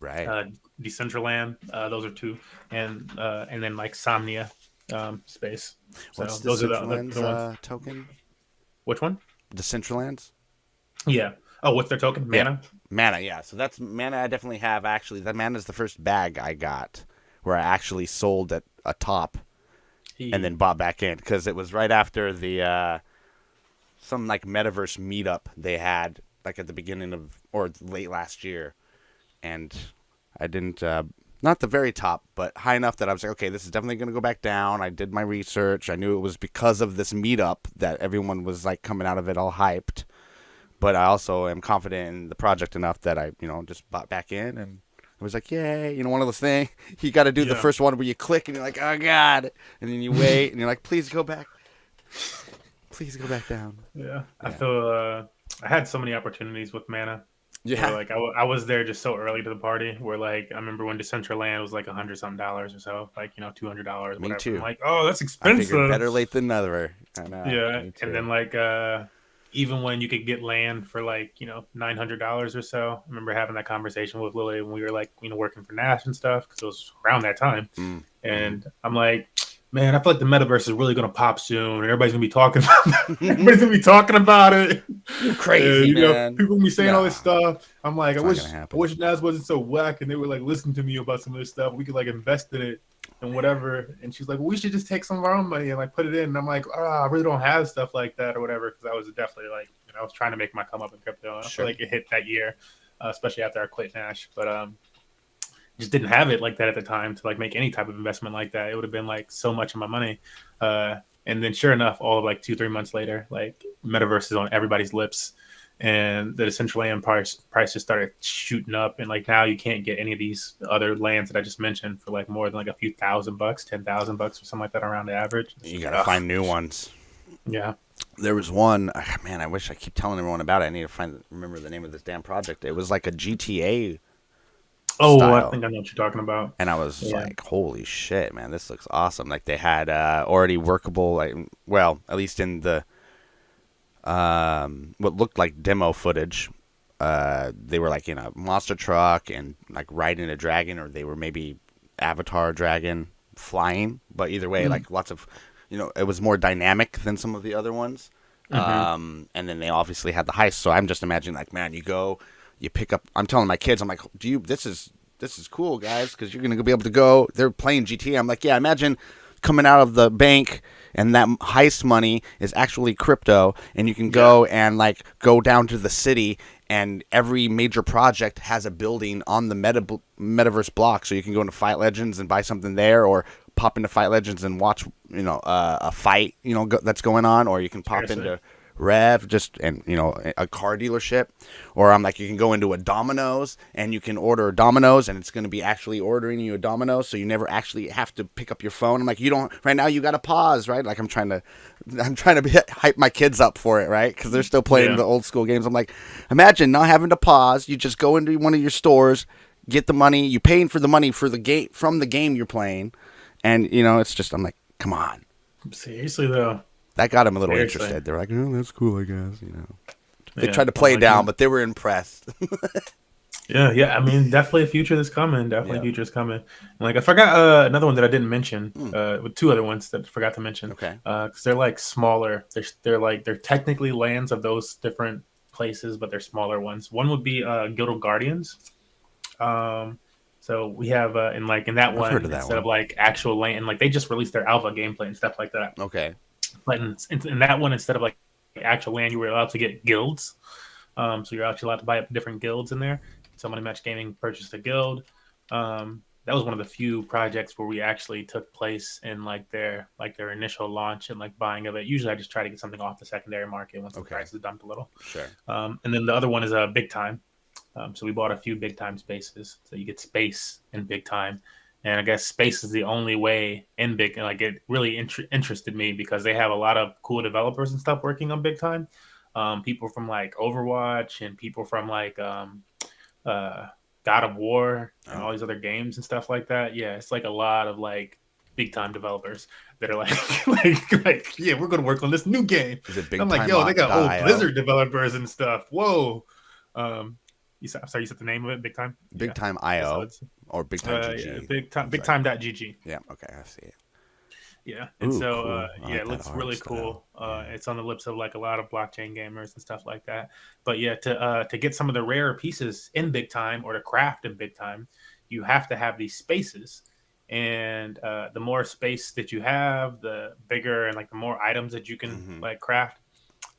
Right. uh, Decentraland. Those are two, and then like Somnia space. What's So the those are the Centraland's ones. token? Which one? The Centralands? Yeah. Oh, what's their token? Yeah, Mana. mana. Yeah, so that's mana. I definitely have actually. That mana is the first bag I got where I actually sold at a top and then He, bought back in because it was right after the some like metaverse meetup they had like at the beginning of or late last year, and I didn't not the very top, but high enough that I was like, okay, this is definitely going to go back down. I did my research. I knew it was because of this meetup that everyone was like coming out of it all hyped. But I also am confident in the project enough that I, just bought back in and I was like, yay, one of those things. You got to do the yeah. first one where you click and you're like, oh god, and then you wait and you're like, please go back down. Yeah, I Yeah, feel I had so many opportunities with Mana where yeah, like I was there just so early to the party where like I remember when Decentraland was like $100 or so, like $200 me whatever. I'm too. like, oh, that's I figured expensive. better late than never. I know, Yeah, me and too. then like even when you could get land for like $900 or so, I remember having that conversation with Lily when we were like working for Nash and stuff because it was around that time, Mm, mm. and I'm like, man, I feel like the metaverse is really gonna pop soon, and everybody's gonna be talking about everybody's gonna be talking about it. You're And crazy, man. people gonna be saying all this Nah, stuff. I'm like, I it's not gonna wish I happen. wish Nas wasn't so whack, and they were like listening to me about some of this stuff. We could like invest in it and whatever. And she's like, well, we should just take some of our own money and like put it in. And I'm like, I really don't have stuff like that or whatever because I was definitely like, I was trying to make my come up in crypto. And I feel Sure. like it hit that year, especially after I quit Nash. But just didn't have it like that at the time to like make any type of investment like that. It would have been like so much of my money. And then sure enough, all of like 2-3 months later, like metaverse is on everybody's lips. And the Decentraland price just started shooting up, and like now you can't get any of these other lands that I just mentioned for like more than like a few $1,000, $10,000 or something like that around the average. It's You like, gotta find new ones. yeah. There was one, man. I wish I keep telling everyone about it. I need to remember the name of this damn project. It was like a GTA Oh, I style, think I know what you're talking about. and I was Yeah. like, "Holy shit, man! This looks awesome!" Like they had already workable, like, well, at least in the what looked like demo footage. They were like in a monster truck and like riding a dragon, or they were maybe Avatar dragon flying. But either way, Mm-hmm. like lots of, it was more dynamic than some of the other ones. Mm-hmm. And then they obviously had the heist. So I'm just imagining like, man, you go, you pick up. I'm telling my kids, I'm like, this is cool, guys, because you're gonna be able to go. They're playing GTA. I'm like, yeah, imagine coming out of the bank and that heist money is actually crypto, and you can Yeah. go and like go down to the city, and every major project has a building on the metaverse block, so you can go into Fight Legends and buy something there, or pop into Fight Legends and watch a fight that's going on, or you can pop Seriously. into Rev just and a car dealership, or I'm like you can go into a Domino's and you can order Domino's and it's going to be actually ordering you a Domino's, so you never actually have to pick up your phone. I'm like, you don't right now, you got to pause, right? Like I'm trying to hype my kids up for it, right? Because they're still playing Yeah. the old school games. I'm like, imagine not having to pause. You just go into one of your stores, get the money, you paying for the money for the game from the game you're playing, and it's just I'm like, come on. Seriously though. That got them a little Seriously. interested. They're like, "Oh, that's cool, I guess." They Yeah. tried to I'm play it like, down, but they were impressed. yeah, yeah. I mean, definitely a future that's coming. Definitely a Yeah. future is coming. And like, I forgot another one that I didn't mention. Hmm. With two other ones that I forgot to mention. Okay. Because they're like smaller. They're technically lands of those different places, but they're smaller ones. One would be Guild of Guardians. So we have in that I've heard of one that instead of one. like actual land, like they just released their alpha gameplay and stuff like that. Okay. But in that one, instead of like actual land, you were allowed to get guilds. So you're actually allowed to buy up different guilds in there. So Money Match Gaming purchased a guild. That was one of the few projects where we actually took place in their initial launch and like buying of it. Usually, I just try to get something off the secondary market once the Okay. price is dumped a little. Sure. And then the other one is Big Time. So we bought a few Big Time spaces. So you get space in Big Time. And I guess space is the only way in Big. Like it really interested me because they have a lot of cool developers and stuff working on Big Time. People from like Overwatch and people from like uh, God of War and Oh. all these other games and stuff like that. Yeah, it's like a lot of like big time developers that are like yeah, we're gonna work on this new game. Is it I'm like, yo, they got old bigtime.io? Blizzard developers and stuff. Whoa. You said the name of it, Big Time? Yeah. Big Time Yeah, so IO it's or Big Time yeah, GG? big time I'm big sorry. time.gg. Yeah. Okay. I see it. Yeah, and Ooh, so cool. I yeah, like it that looks art really style. cool. Yeah. It's on the lips of like a lot of blockchain gamers and stuff like that. But yeah, to get some of the rare pieces in big time or to craft in big time, you have to have these spaces. And the more space that you have, the bigger and like the more items that you can Hmm. like craft.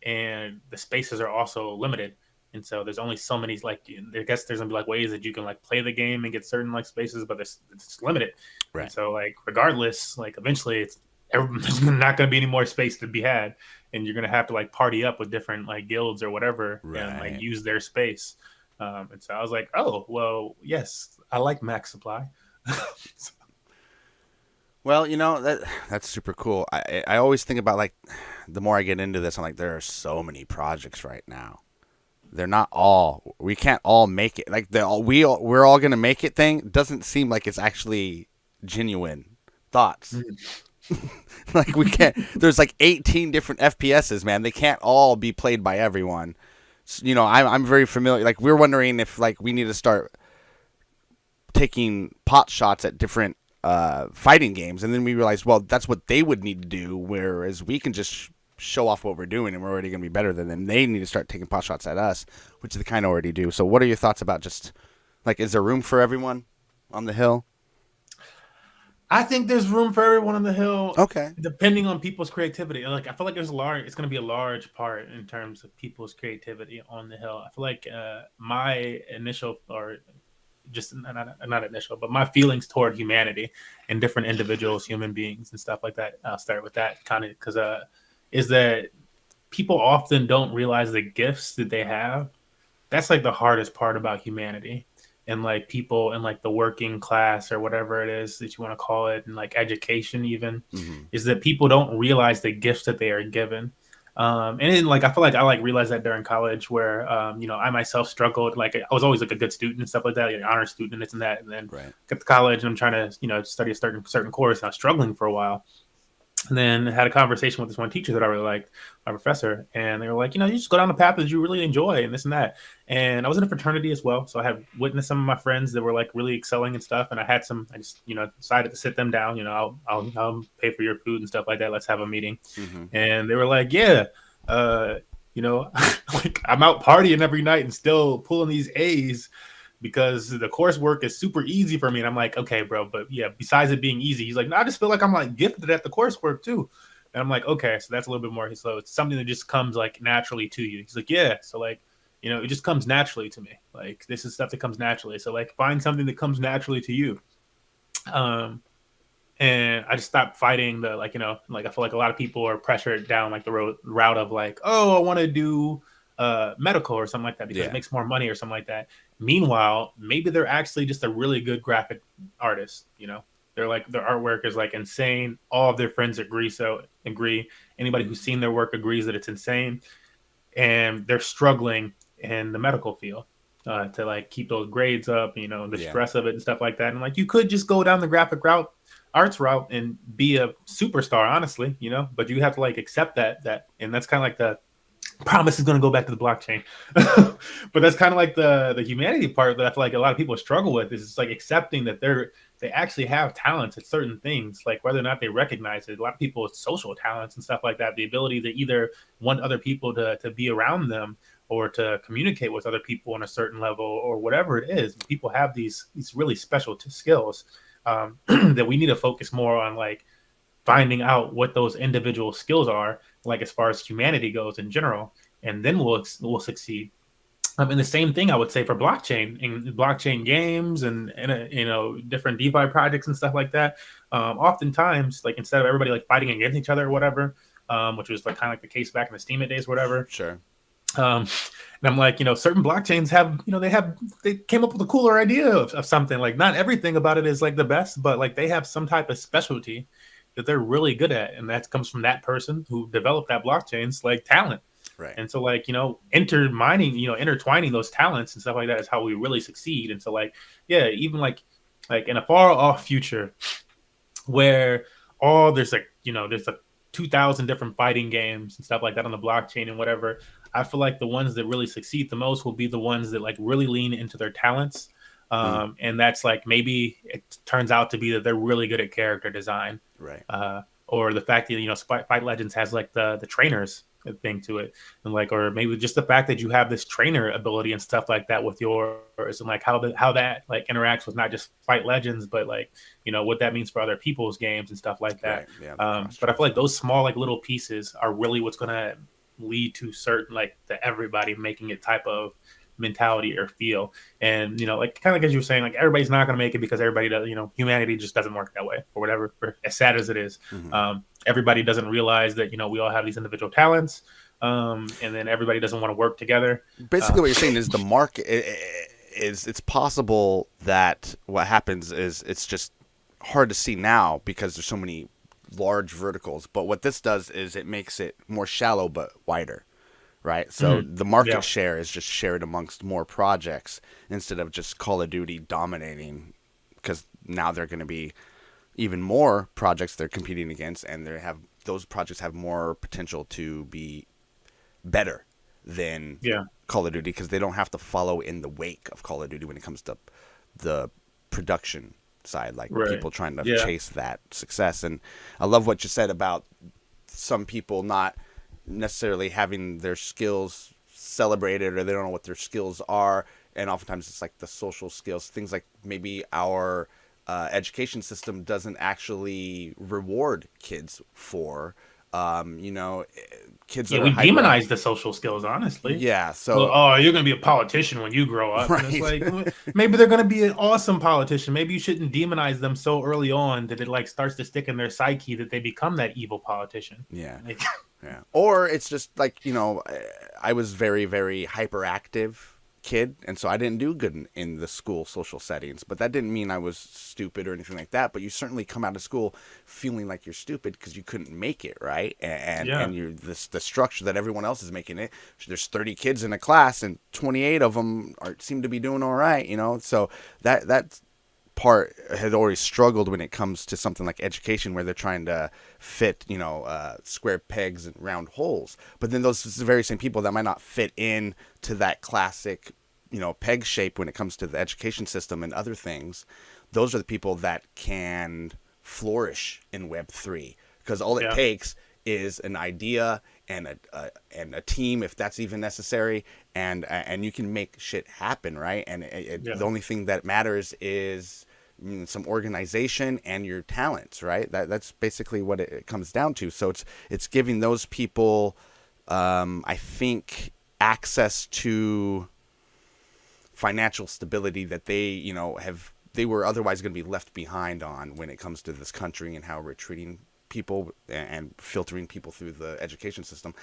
And the spaces are also limited. And so there's only so many like I guess there's gonna be like ways that you can like play the game and get certain like spaces, but it's limited. And Right. so like regardless, like eventually there's not gonna be any more space to be had, and you're gonna have to like party up with different like guilds or whatever and like Right. use their space. And so I was like, oh well, yes, I like max supply. Well, that's super cool. I always think about like the more I get into this, I'm like there are so many projects right now. They're not all. We can't all make it. Like we're all gonna make it thing doesn't seem like it's actually genuine thoughts. Like we can't. There's like 18 different FPSs, man. They can't all be played by everyone. I'm very familiar. Like we're wondering if like we need to start taking pot shots at different fighting games, and then we realized, well, that's what they would need to do. Whereas we can just show off what we're doing, and we're already going to be better than them. They need to start taking pot shots at us, which they kind of already do. So, what are your thoughts about just like, is there room for everyone on the hill? I think there's room for everyone on the hill, Okay. depending on people's creativity. Like I feel like it's going to be a large part in terms of people's creativity on the hill. I feel like my initial or just not initial, but my feelings toward humanity and different individuals, human beings, and stuff like that. I'll start with that kind of because is that people often don't realize the gifts that they have. That's like the hardest part about humanity and like people in like the working class or whatever it is that you want to call it, and like education even, Mm-hmm. is that people don't realize the gifts that they are given. And then, like I feel like I like realized that during college where I myself struggled. Like I was always like a good student and stuff like that, like honor student and this and that, and then Right. get to college and I'm trying to study a certain course and I was struggling for a while. And then had a conversation with this one teacher that I really liked, my professor, and they were like, you just go down the path that you really enjoy and this and that. And I was in a fraternity as well, so I had witnessed some of my friends that were like really excelling and stuff. And I just decided to sit them down. I'll pay for your food and stuff like that. Let's have a meeting. Mm-hmm. And they were like, yeah, uh, like I'm out partying every night and still pulling these A's because the coursework is super easy for me. And I'm like, okay, bro, but yeah, besides it being easy, he's like, no, I just feel like I'm like gifted at the coursework too. And I'm like, okay, so that's a little bit more. So it's something that just comes like naturally to you. He's like, yeah. So like, it just comes naturally to me. Like this is stuff that comes naturally. So like find something that comes naturally to you. Um, and I just stopped fighting the like I feel like a lot of people are pressured down like the route of like, oh, I want to do medical or something like that because it Yeah. makes more money or something like that. Meanwhile, maybe they're actually just a really good graphic artist. They're like their artwork is like insane. All of their friends agree. Anybody who's seen their work agrees that it's insane, and they're struggling in the medical field. To like keep those grades up, the Yeah. stress of it and stuff like that. And like you could just go down the graphic route, arts route, and be a superstar, honestly, but you have to like accept that, and that's kind of like the promise is going to go back to the blockchain. But that's kind of like the humanity part that I feel like a lot of people struggle with is just like accepting that they actually have talents at certain things, like whether or not they recognize it. A lot of people with social talents and stuff like that, the ability to either want other people to be around them or to communicate with other people on a certain level or whatever it is. People have these really special skills that we need to focus more on, like finding out what those individual skills are, like as far as humanity goes in general, and then we'll succeed. And the same thing I would say for blockchain and blockchain games and different DeFi projects and stuff like that. Oftentimes, like instead of everybody like fighting against each other or whatever, which was like kind of like the case back in the Steemit days, or whatever. Sure. Um, and I'm like, certain blockchains have, they came up with a cooler idea of something. Like, not everything about it is like the best, but like they have some type of specialty that they're really good at, and that comes from that person who developed that blockchain's like talent. Right. And so, like, intertwining those talents and stuff like that is how we really succeed. And so, like, yeah, even like in a far off future where there's like 2,000 different fighting games and stuff like that on the blockchain and whatever. I feel like the ones that really succeed the most will be the ones that like really lean into their talents. Mm. And that's like maybe it turns out to be that they're really good at character design. Right. or the fact that Fight Legends has like the trainers thing to it, and like, or maybe just the fact that you have this trainer ability and stuff like that with yours, and like how that like interacts with not just Fight Legends, but like what that means for other people's games and stuff like that. Right. Yeah. The But I feel like cross-transfer. those small like little pieces are really what's gonna lead to certain like the everybody making it type of mentality or feel. And like kind of like as you were saying, like everybody's not going to make it because everybody does. Humanity just doesn't work that way or whatever. Or as sad as it is, Hmm. everybody doesn't realize that we all have these individual talents, and then everybody doesn't want to work together. Basically, Uh, what you're saying is the market is it's possible that what happens is it's just hard to see now because there's so many large verticals. But what this does is it makes it more shallow but wider, right? So mhm, the market yeah, share is just shared amongst more projects instead of just Call of Duty dominating, because now they're going to be even more projects they're competing against, and they have those projects have more potential to be better than yeah, Call of Duty because they don't have to follow in the wake of Call of Duty when it comes to the production side, like right, people trying to yeah, chase that success. And I love what you said about some people not necessarily having their skills celebrated, or they don't know what their skills are. And oftentimes it's like the social skills, things like maybe our education system doesn't actually reward kids for. You know, kids yeah. that are We hyper. demonize the social skills, honestly. Yeah. Well, So oh, you're going to be a politician when you grow up. And it's right. like, maybe they're going to be an awesome politician. Maybe you shouldn't demonize them so early on that it like starts to stick in their psyche that they become that evil politician. Yeah. Like, Yeah. Or it's just like, I was very, very hyperactive kid, and so I didn't do good in the school social settings. But that didn't mean I was stupid or anything like that. But you certainly come out of school feeling like you're stupid because you couldn't make it, right? yeah, And you're the structure that everyone else is making it. There's 30 kids in a class, and 28 of them seem to be doing all right, So that part had always struggled when it comes to something like education, where they're trying to fit square pegs and round holes. But then those very same people that might not fit in to that classic peg shape when it comes to the education system and other things, those are the people that can flourish in Web3, because all it yeah, takes is an idea and a team, if that's even necessary, and you can make shit happen, right? And the yeah. only thing that matters is some organization and your talents, right? That's basically what it comes down to. So it's giving those people, I think, access to financial stability that they were otherwise going to be left behind on when it comes to this country and how we're treating people and filtering people through the education system.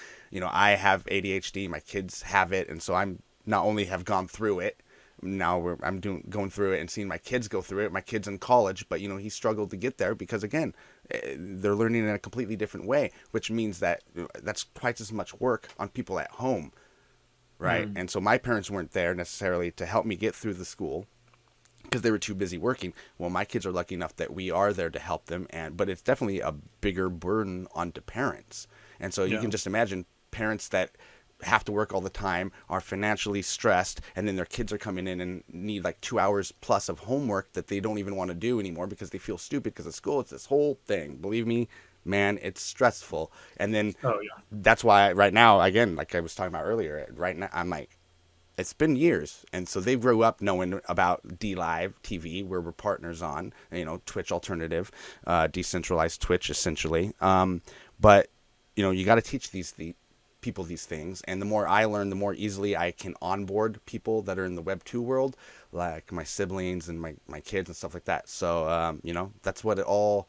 I have ADHD, my kids have it, and so I'm not only have gone through it, now I'm going through it and seeing my kids go through it. My kid's in college, but he struggled to get there because, again, they're learning in a completely different way, which means that that's twice as much work on people at home, right? Mm, And so my parents weren't there necessarily to help me get through the school because they were too busy working. Well, my kids are lucky enough that we are there to help them, but it's definitely a bigger burden onto parents. And so you yeah, can just imagine parents that have to work all the time, are financially stressed, and then their kids are coming in and need like 2 hours plus of homework that they don't even want to do anymore because they feel stupid because of school. It's this whole thing. Believe me, man, it's stressful. And then oh yeah, that's why right now, again, like I was talking about earlier, right now I'm like, it's been years, and so they grew up knowing about D Live TV, where we're partners on, Twitch alternative, decentralized Twitch essentially. But you got to teach people these things, and the more I learn, the more easily I can onboard people that are in the Web 2 world, like my siblings and my kids and stuff like that. So that's what it all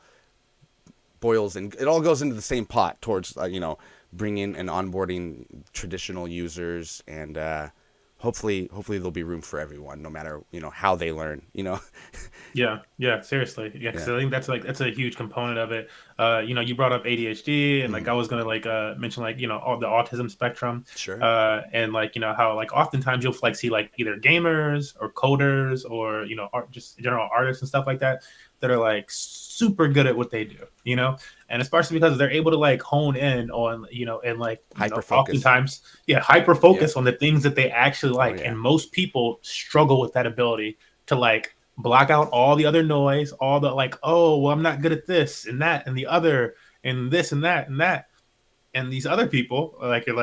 boils, and it all goes into the same pot towards bringing and onboarding traditional users, and hopefully there'll be room for everyone, no matter how they learn. yeah, yeah. Seriously, yeah. Because Yeah. I think that's a huge component of it. You brought up ADHD, and like Hmm. I was gonna like mention like all the autism spectrum, Sure. and like how like oftentimes you'll like see like either gamers or coders or just general artists and stuff like that are like super good at what they do, and especially because they're able to like hone in on and like Hyper focus. oftentimes yeah hyper Yep. focus on the things that they actually Oh like, yeah. and most people struggle with that ability to like block out all the other noise, all the like, oh, well, I'm not good at this and that and the other. and this and that and that. And these other people are like and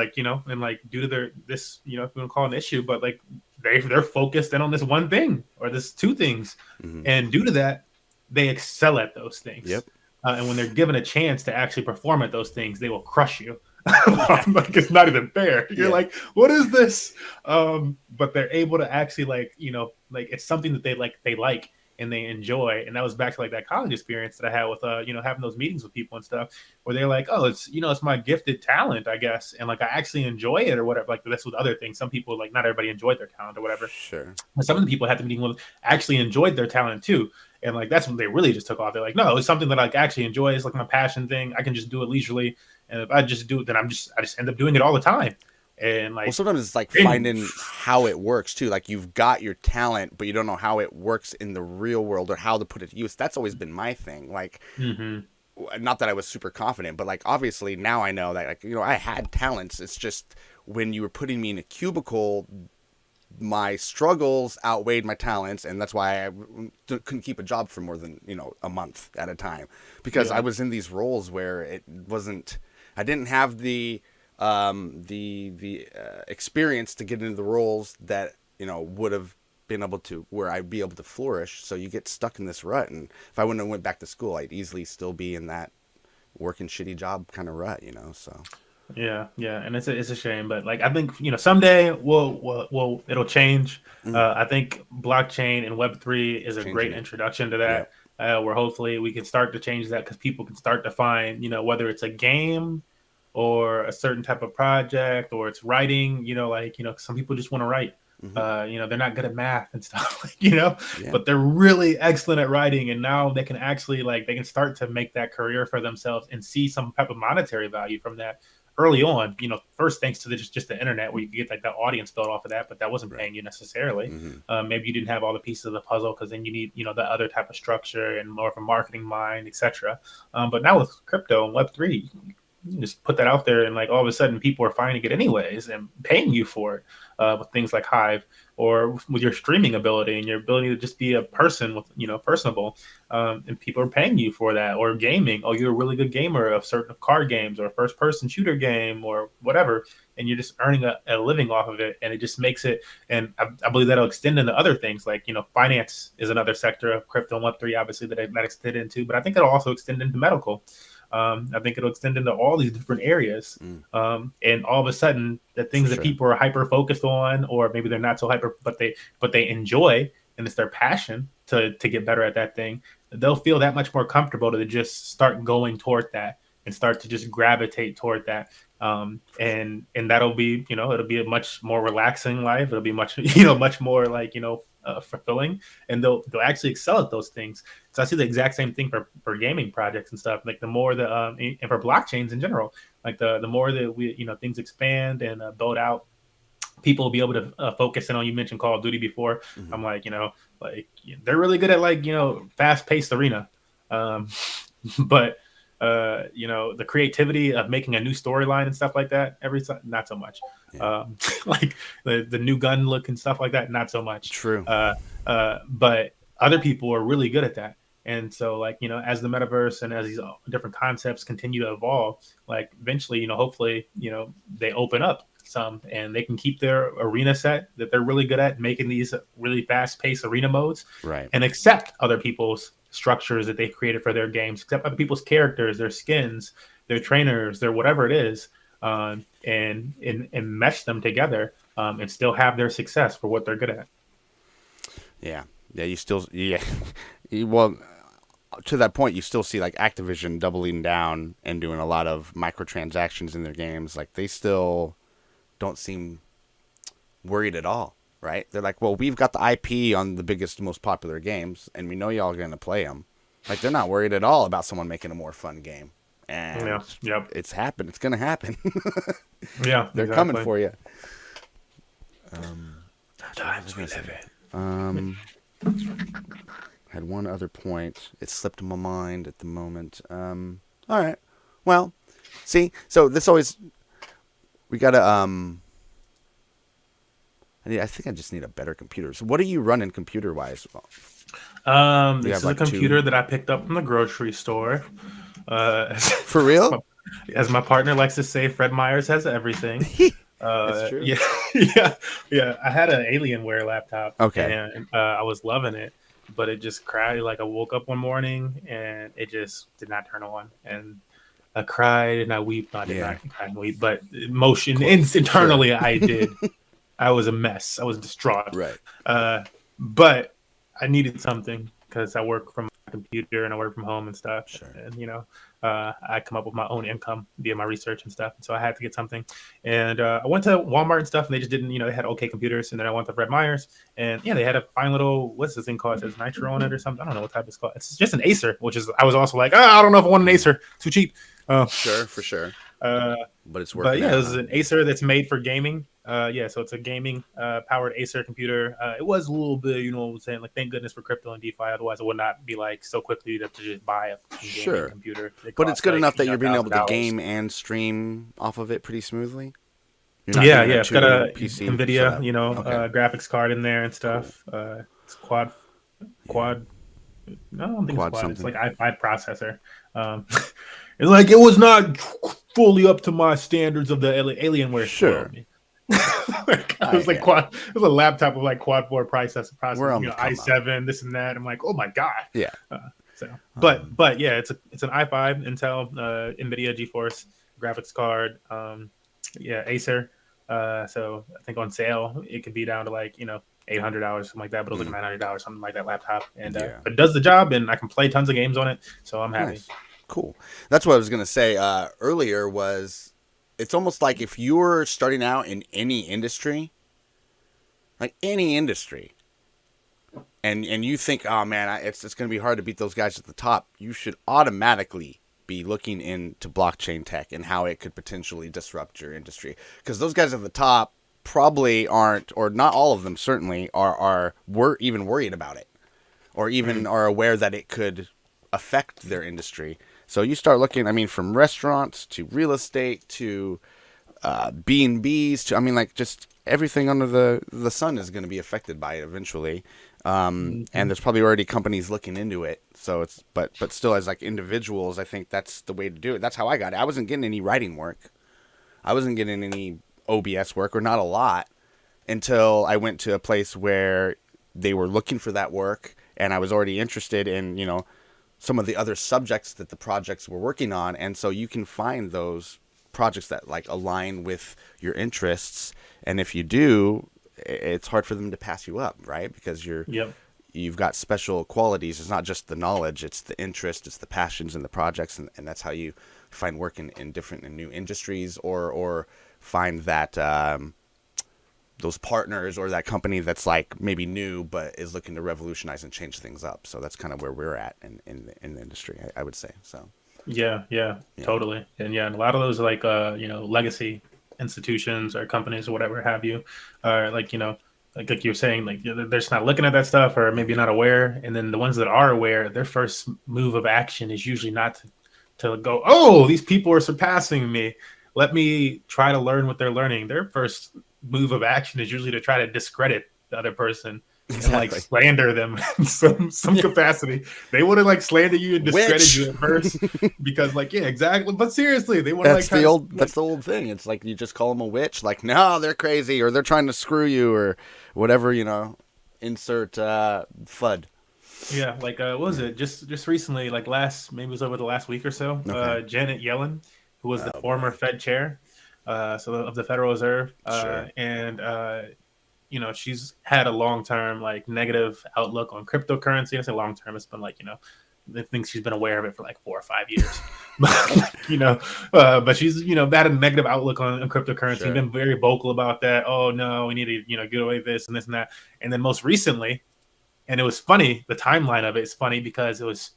like due to their this if you want to call it an issue, but like they're focused in on this one thing or this two things, Mm-hmm. and due to that they excel at those things. Yep. And when they're given a chance to actually perform at those things, they will crush you. Yeah. Like it's not even fair. You're Yeah. like, what is this? But they're able to actually like it's something that they like and they enjoy. And that was back to like that college experience that I had with having those meetings with people and stuff where they're like, oh, it's it's my gifted talent, I guess, and like I actually enjoy it or whatever. Like that's with other things. Some people, like, not everybody enjoyed their talent or whatever. Sure. And some of the people I had the meeting with actually enjoyed their talent too. And like that's when they really just took off. They're like, no, it's something that I actually enjoy. It's like my passion thing. I can just do it leisurely. And if I just do it, then I just end up doing it all the time. And like, Well, sometimes it's like finding how it works too. Like you've got your talent, but you don't know how it works in the real world or how to put it to use. That's always been my thing. Like, not that I was super confident, but like obviously now I know that like I had talents. It's just when you were putting me in a cubicle, my struggles outweighed my talents, and that's why I couldn't keep a job for more than a month at a time because I was in these roles where it wasn't. I didn't have the experience to get into the roles that would have been able to where I'd be able to flourish. So you get stuck in this rut, and if I wouldn't have went back to school, I'd easily still be in that working shitty job kind of rut. So. Yeah, and it's a shame, but like I think someday we'll it'll change. I think blockchain and Web3 is a Changing great it. introduction to Yeah. that. Where hopefully we can start to change that because people can start to find whether it's a game or a certain type of project or it's writing. Some people just want to write. They're not good at math and stuff, Yeah. but they're really excellent at writing, and now they can actually they can start to make that career for themselves and see some type of monetary value from that early on. First thanks to just the internet where you could get like that audience built off of that, but that wasn't paying you necessarily. Maybe you didn't have all the pieces of the puzzle because then you need the other type of structure and more of a marketing mind, etc. But now with crypto and Web3, you can just put that out there and like all of a sudden people are finding it anyways and paying you for it, with things like Hive or with your streaming ability and your ability to just be a person with personable, and people are paying you for that. Or gaming, oh, you're a really good gamer of certain card games or a first person shooter game or whatever, and you're just earning a living off of it, and it just makes it. And I believe that'll extend into other things like finance is another sector of crypto and Web3 obviously that extend into, but I think it'll also extend into medical. I think it'll extend into all these different areas. And all of a sudden, the things that people are hyper focused on, or maybe they're not so hyper, but they enjoy, and it's their passion to get better at that thing. They'll feel that much more comfortable to just start going toward that and start to just gravitate toward that. And that'll be it'll be a much more relaxing life. It'll be much much more like fulfilling, and they'll actually excel at those things. So I see the exact same thing for gaming projects and stuff. Like the more and for blockchains in general, like the more that we things expand and build out, people will be able to focus in on. You mentioned Call of Duty before. I'm like like they're really good at like fast paced arena, but the creativity of making a new storyline and stuff like that, not so much. Like the new gun look and stuff like that, not so much. True. But other people are really good at that. And so like, as the metaverse and as these different concepts continue to evolve, like eventually, hopefully, they open up some and they can keep their arena set that they're really good at making these really fast paced arena modes, Right. and accept other people's structures that they've created for their games, accept other people's characters, their skins, their trainers, their whatever it is, and mesh them together, and still have their success for what they're good at. Yeah. Well, to that point, you still see like Activision doubling down and doing a lot of microtransactions in their games. Like they still don't seem worried at all, right? They're like, well, we've got the IP on the biggest, most popular games, and we know y'all are going to play them. Like they're not worried at all about someone making a more fun game. And it's happened. It's going to happen. Yeah, they're coming for you. Times we live in. Had one other point. It slipped my mind at the moment. All right. Well, see, so this always we gotta. I think I just need a better computer. So, what are you running computer wise? This is a computer that I picked up from the grocery store. For real? As my partner likes to say, Fred Myers has everything. It's true. Yeah, yeah, yeah. I had an Alienware laptop, Okay. and I was loving it, but it just cried. Like I woke up one morning and it just did not turn on, and I cried and I weep. No, I did Yeah. not cry and weep, but emotion Sure. internally, I did. I was a mess. I was distraught. Right. Uh, but I needed something because I work from my computer and I work from home and stuff. Sure. And, I come up with my own income via my research and stuff. And so I had to get something. And I went to Walmart and stuff, and they just didn't, they had okay computers. And then I went to Fred Meyer's, and yeah, they had a fine little, what's this thing called? It says Nitro on it or something. I don't know what type it's called. It's just an Acer, which is, I was also like, I don't know if I want an Acer. Too cheap. Sure, for sure. Uh, But it's but working yeah, out, this is huh? an Acer that's made for gaming. Yeah, so it's a gaming powered Acer computer. It was a little bit, you know what I'm saying? Like, thank goodness for crypto and DeFi. Otherwise, it would not be like so quickly to just buy a gaming Sure. computer. It But it's costs good like enough that you're being able to $1,000. game and stream off of it pretty smoothly. You're not Yeah, getting a yeah, it's got two a PC NVIDIA, setup. Okay. graphics card in there and Cool. stuff. It's Yeah. quad. No, I don't think it's Quad quad. It's something. like i5 processor. Um, it's like it was not fully up to my standards of the Alienware spoiled Sure. me. Like, I was like Yeah. quad. It was a laptop with like quad core We're processor, on the come up. i7, this and that. I'm like, oh my god. Yeah. Uh, so, Um, but yeah, it's an i5 Intel NVIDIA GeForce graphics card. Yeah, Acer. So I think on sale it could be down to like $800, something like that. But it was like mm, $900, something like that laptop, and yeah. but it does the job, and I can play tons of games on it. So I'm happy. Nice. Cool. That's what I was gonna say earlier. Was it's almost like if you're starting out in any industry, like any industry, and you think, oh man, it's going to be hard to beat those guys at the top, you should automatically be looking into blockchain tech and how it could potentially disrupt your industry, because those guys at the top probably aren't, or not all of them certainly were even worried about it, or even Mm. are aware that it could affect their industry. So you start looking, I mean, from restaurants to real estate to B&Bs to, I mean, like, just everything under the sun is going to be affected by it eventually. And Mhm. there's probably already companies looking into it. So it's, but still, as like individuals, I think that's the way to do it. That's how I got it. I wasn't getting any writing work. I wasn't getting any OBS work, or not a lot, until I went to a place where they were looking for that work, and I was already interested in, some of the other subjects that the projects were working on. And so you can find those projects that like align with your interests, and if you do, it's hard for them to pass you up, right? Because Yep. you've got special qualities. It's not just the knowledge, it's the interest, it's the passions in the projects, and that's how you find work in different and new industries, or find that those partners or that company that's like maybe new but is looking to revolutionize and change things up. So that's kind of where we're at in the industry, I would say. So Yeah, yeah, yeah. totally. And yeah, and a lot of those like legacy institutions or companies or whatever have you are like, like you're saying, like they're just not looking at that stuff or maybe not aware. And then the ones that are aware, their first move of action is usually not to go, oh, these people are surpassing me. Let me try to learn what they're learning. Their first move of action is usually to try to discredit the other person and like Exactly. slander them in some Yeah. capacity. They want to like slander you and discredit Which you at first because like yeah, exactly. But seriously, they want to like that's try the to old like that's the old thing. It's like you just call them a witch, like, no, they're crazy, or they're trying to screw you, or whatever, insert FUD. yeah, like what was Yeah. it? Just recently, like last maybe it was over the last week or so. Okay. Janet Yellen, who was the Oh former boy. Fed chair, of the Federal Reserve, Sure. and she's had a long term like negative outlook on cryptocurrency. I say long term, it's been like I think she's been aware of it for like 4 or 5 years. But she's had a negative outlook on cryptocurrency. Sure. Been very vocal about that. Oh no, we need to get away with this and this and that. And then most recently, and it was funny. The timeline of it is funny because it was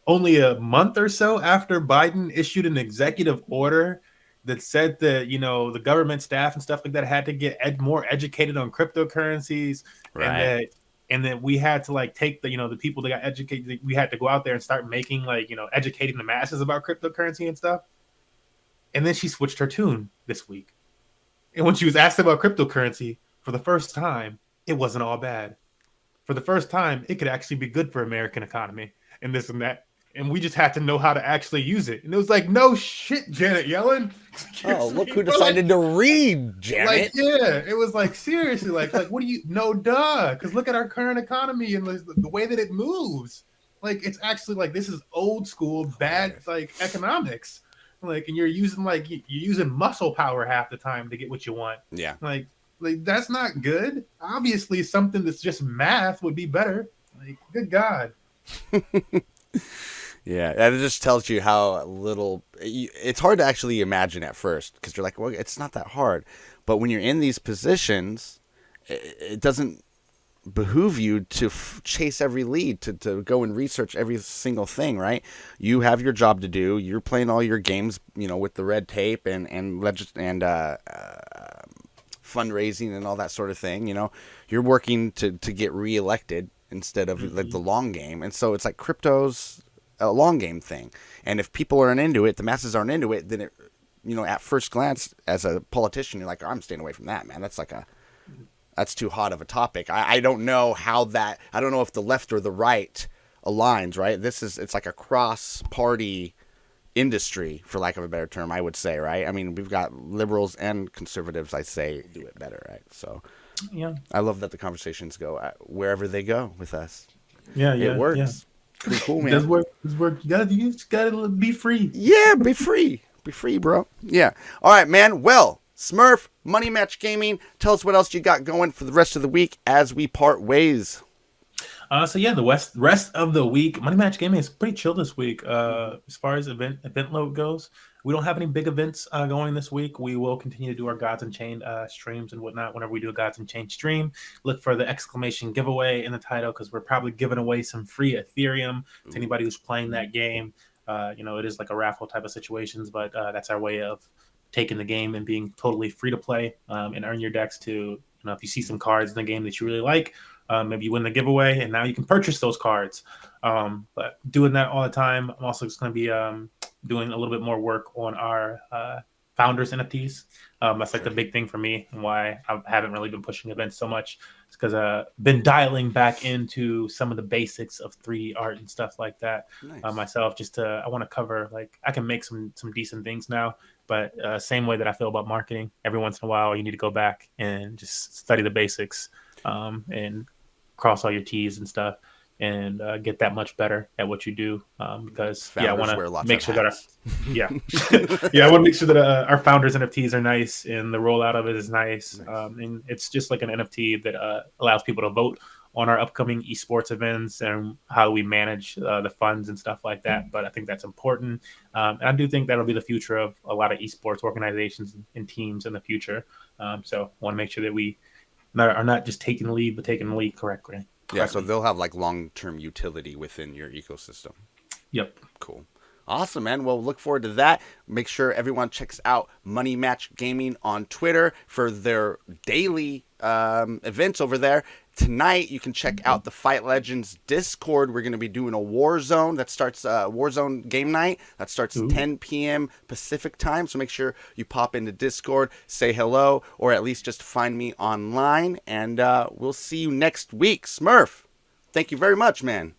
only a month or so after Biden issued an executive order that said that the government staff and stuff like that had to get more educated on cryptocurrencies, and Right. that we had to like take the people that got educated, we had to go out there and start making like educating the masses about cryptocurrency and stuff. And then she switched her tune this week, and when she was asked about cryptocurrency for the first time, it wasn't all bad. For the first time, it could actually be good for American economy and this and that. and we just had to know how to actually use it. And it was like, no shit, Janet Yellen. Oh, Excuse look me, who bro. Like, decided to read, Janet. yeah, it was like seriously, like what do you? No, duh. Because look at our current economy and the way that it moves. Like it's actually like this is old school bad Hilarious. like economics. Like, and you're using you're using muscle power half the time to get what you want. Yeah. Like that's not good. Obviously, something that's just math would be better. Like, good God. Yeah, that just tells you how little. It's hard to actually imagine at first because you're like, well, it's not that hard. But when you're in these positions, it doesn't behoove you to chase every lead, to go and research every single thing, right? You have your job to do. You're playing all your games, with the red tape and fundraising and all that sort of thing. You're working to get reelected instead of like the long game, and so it's like crypto's a long game thing. And if people aren't into it, the masses aren't into it, then it, at first glance, as a politician, you're like, oh, I'm staying away from that, man. That's too hot of a topic. I don't know I don't know if the left or the right aligns, right? It's like a cross party industry, for lack of a better term, I would say, right? I mean, we've got liberals and conservatives, I say, do it better, right? So Yeah. I love that the conversations go wherever they go with us. Yeah. It Yeah. Yeah. works. Pretty cool, It man. does work. It does work. You just gotta be free. Yeah, be free. Be free, bro. Yeah. All right, man. Well, Smurf, Money Match Gaming, tell us what else you got going for the rest of the week as we part ways. So yeah, the rest of the week, Money Match Gaming is pretty chill this week. As far as event load goes, we don't have any big events going this week. We will continue to do our Gods Unchained streams and whatnot. Whenever we do a Gods Unchained stream, look for the exclamation giveaway in the title because we're probably giving away some free Ethereum to anybody who's playing that game. It is like a raffle type of situations, but that's our way of taking the game and being totally free to play and earn your decks to, if you see some cards in the game that you really like, maybe you win the giveaway and now you can purchase those cards. But doing that all the time, I'm also just going to be doing a little bit more work on our founders NFTs. That's like the big thing for me and why I haven't really been pushing events so much. It's because I've been dialing back into some of the basics of 3D art and stuff like that. Nice. Myself. I want to cover, like, I can make some decent things now, but same way that I feel about marketing, every once in a while you need to go back and just study the basics and cross all your T's and stuff and get that much better at what you do because I want to make sure that I want to make sure that our founders NFTs are nice and the rollout of it is nice. And it's just like an NFT that allows people to vote on our upcoming esports events and how we manage the funds and stuff like that. But I think that's important. And I do think that'll be the future of a lot of esports organizations and teams in the future. So I want to make sure that we are not just taking the lead, but taking the lead correctly. Yeah, so they'll have like long-term utility within your ecosystem. Yep. Cool. Awesome, man. Well, look forward to that. Make sure everyone checks out Money Match Gaming on Twitter for their daily events over there. Tonight, you can check out the Fight Legends Discord. We're going to be doing a Warzone that starts Warzone game night. That starts 10 p.m. Pacific time. So make sure you pop into Discord, say hello, or at least just find me online. And we'll see you next week. Smurf, thank you very much, man.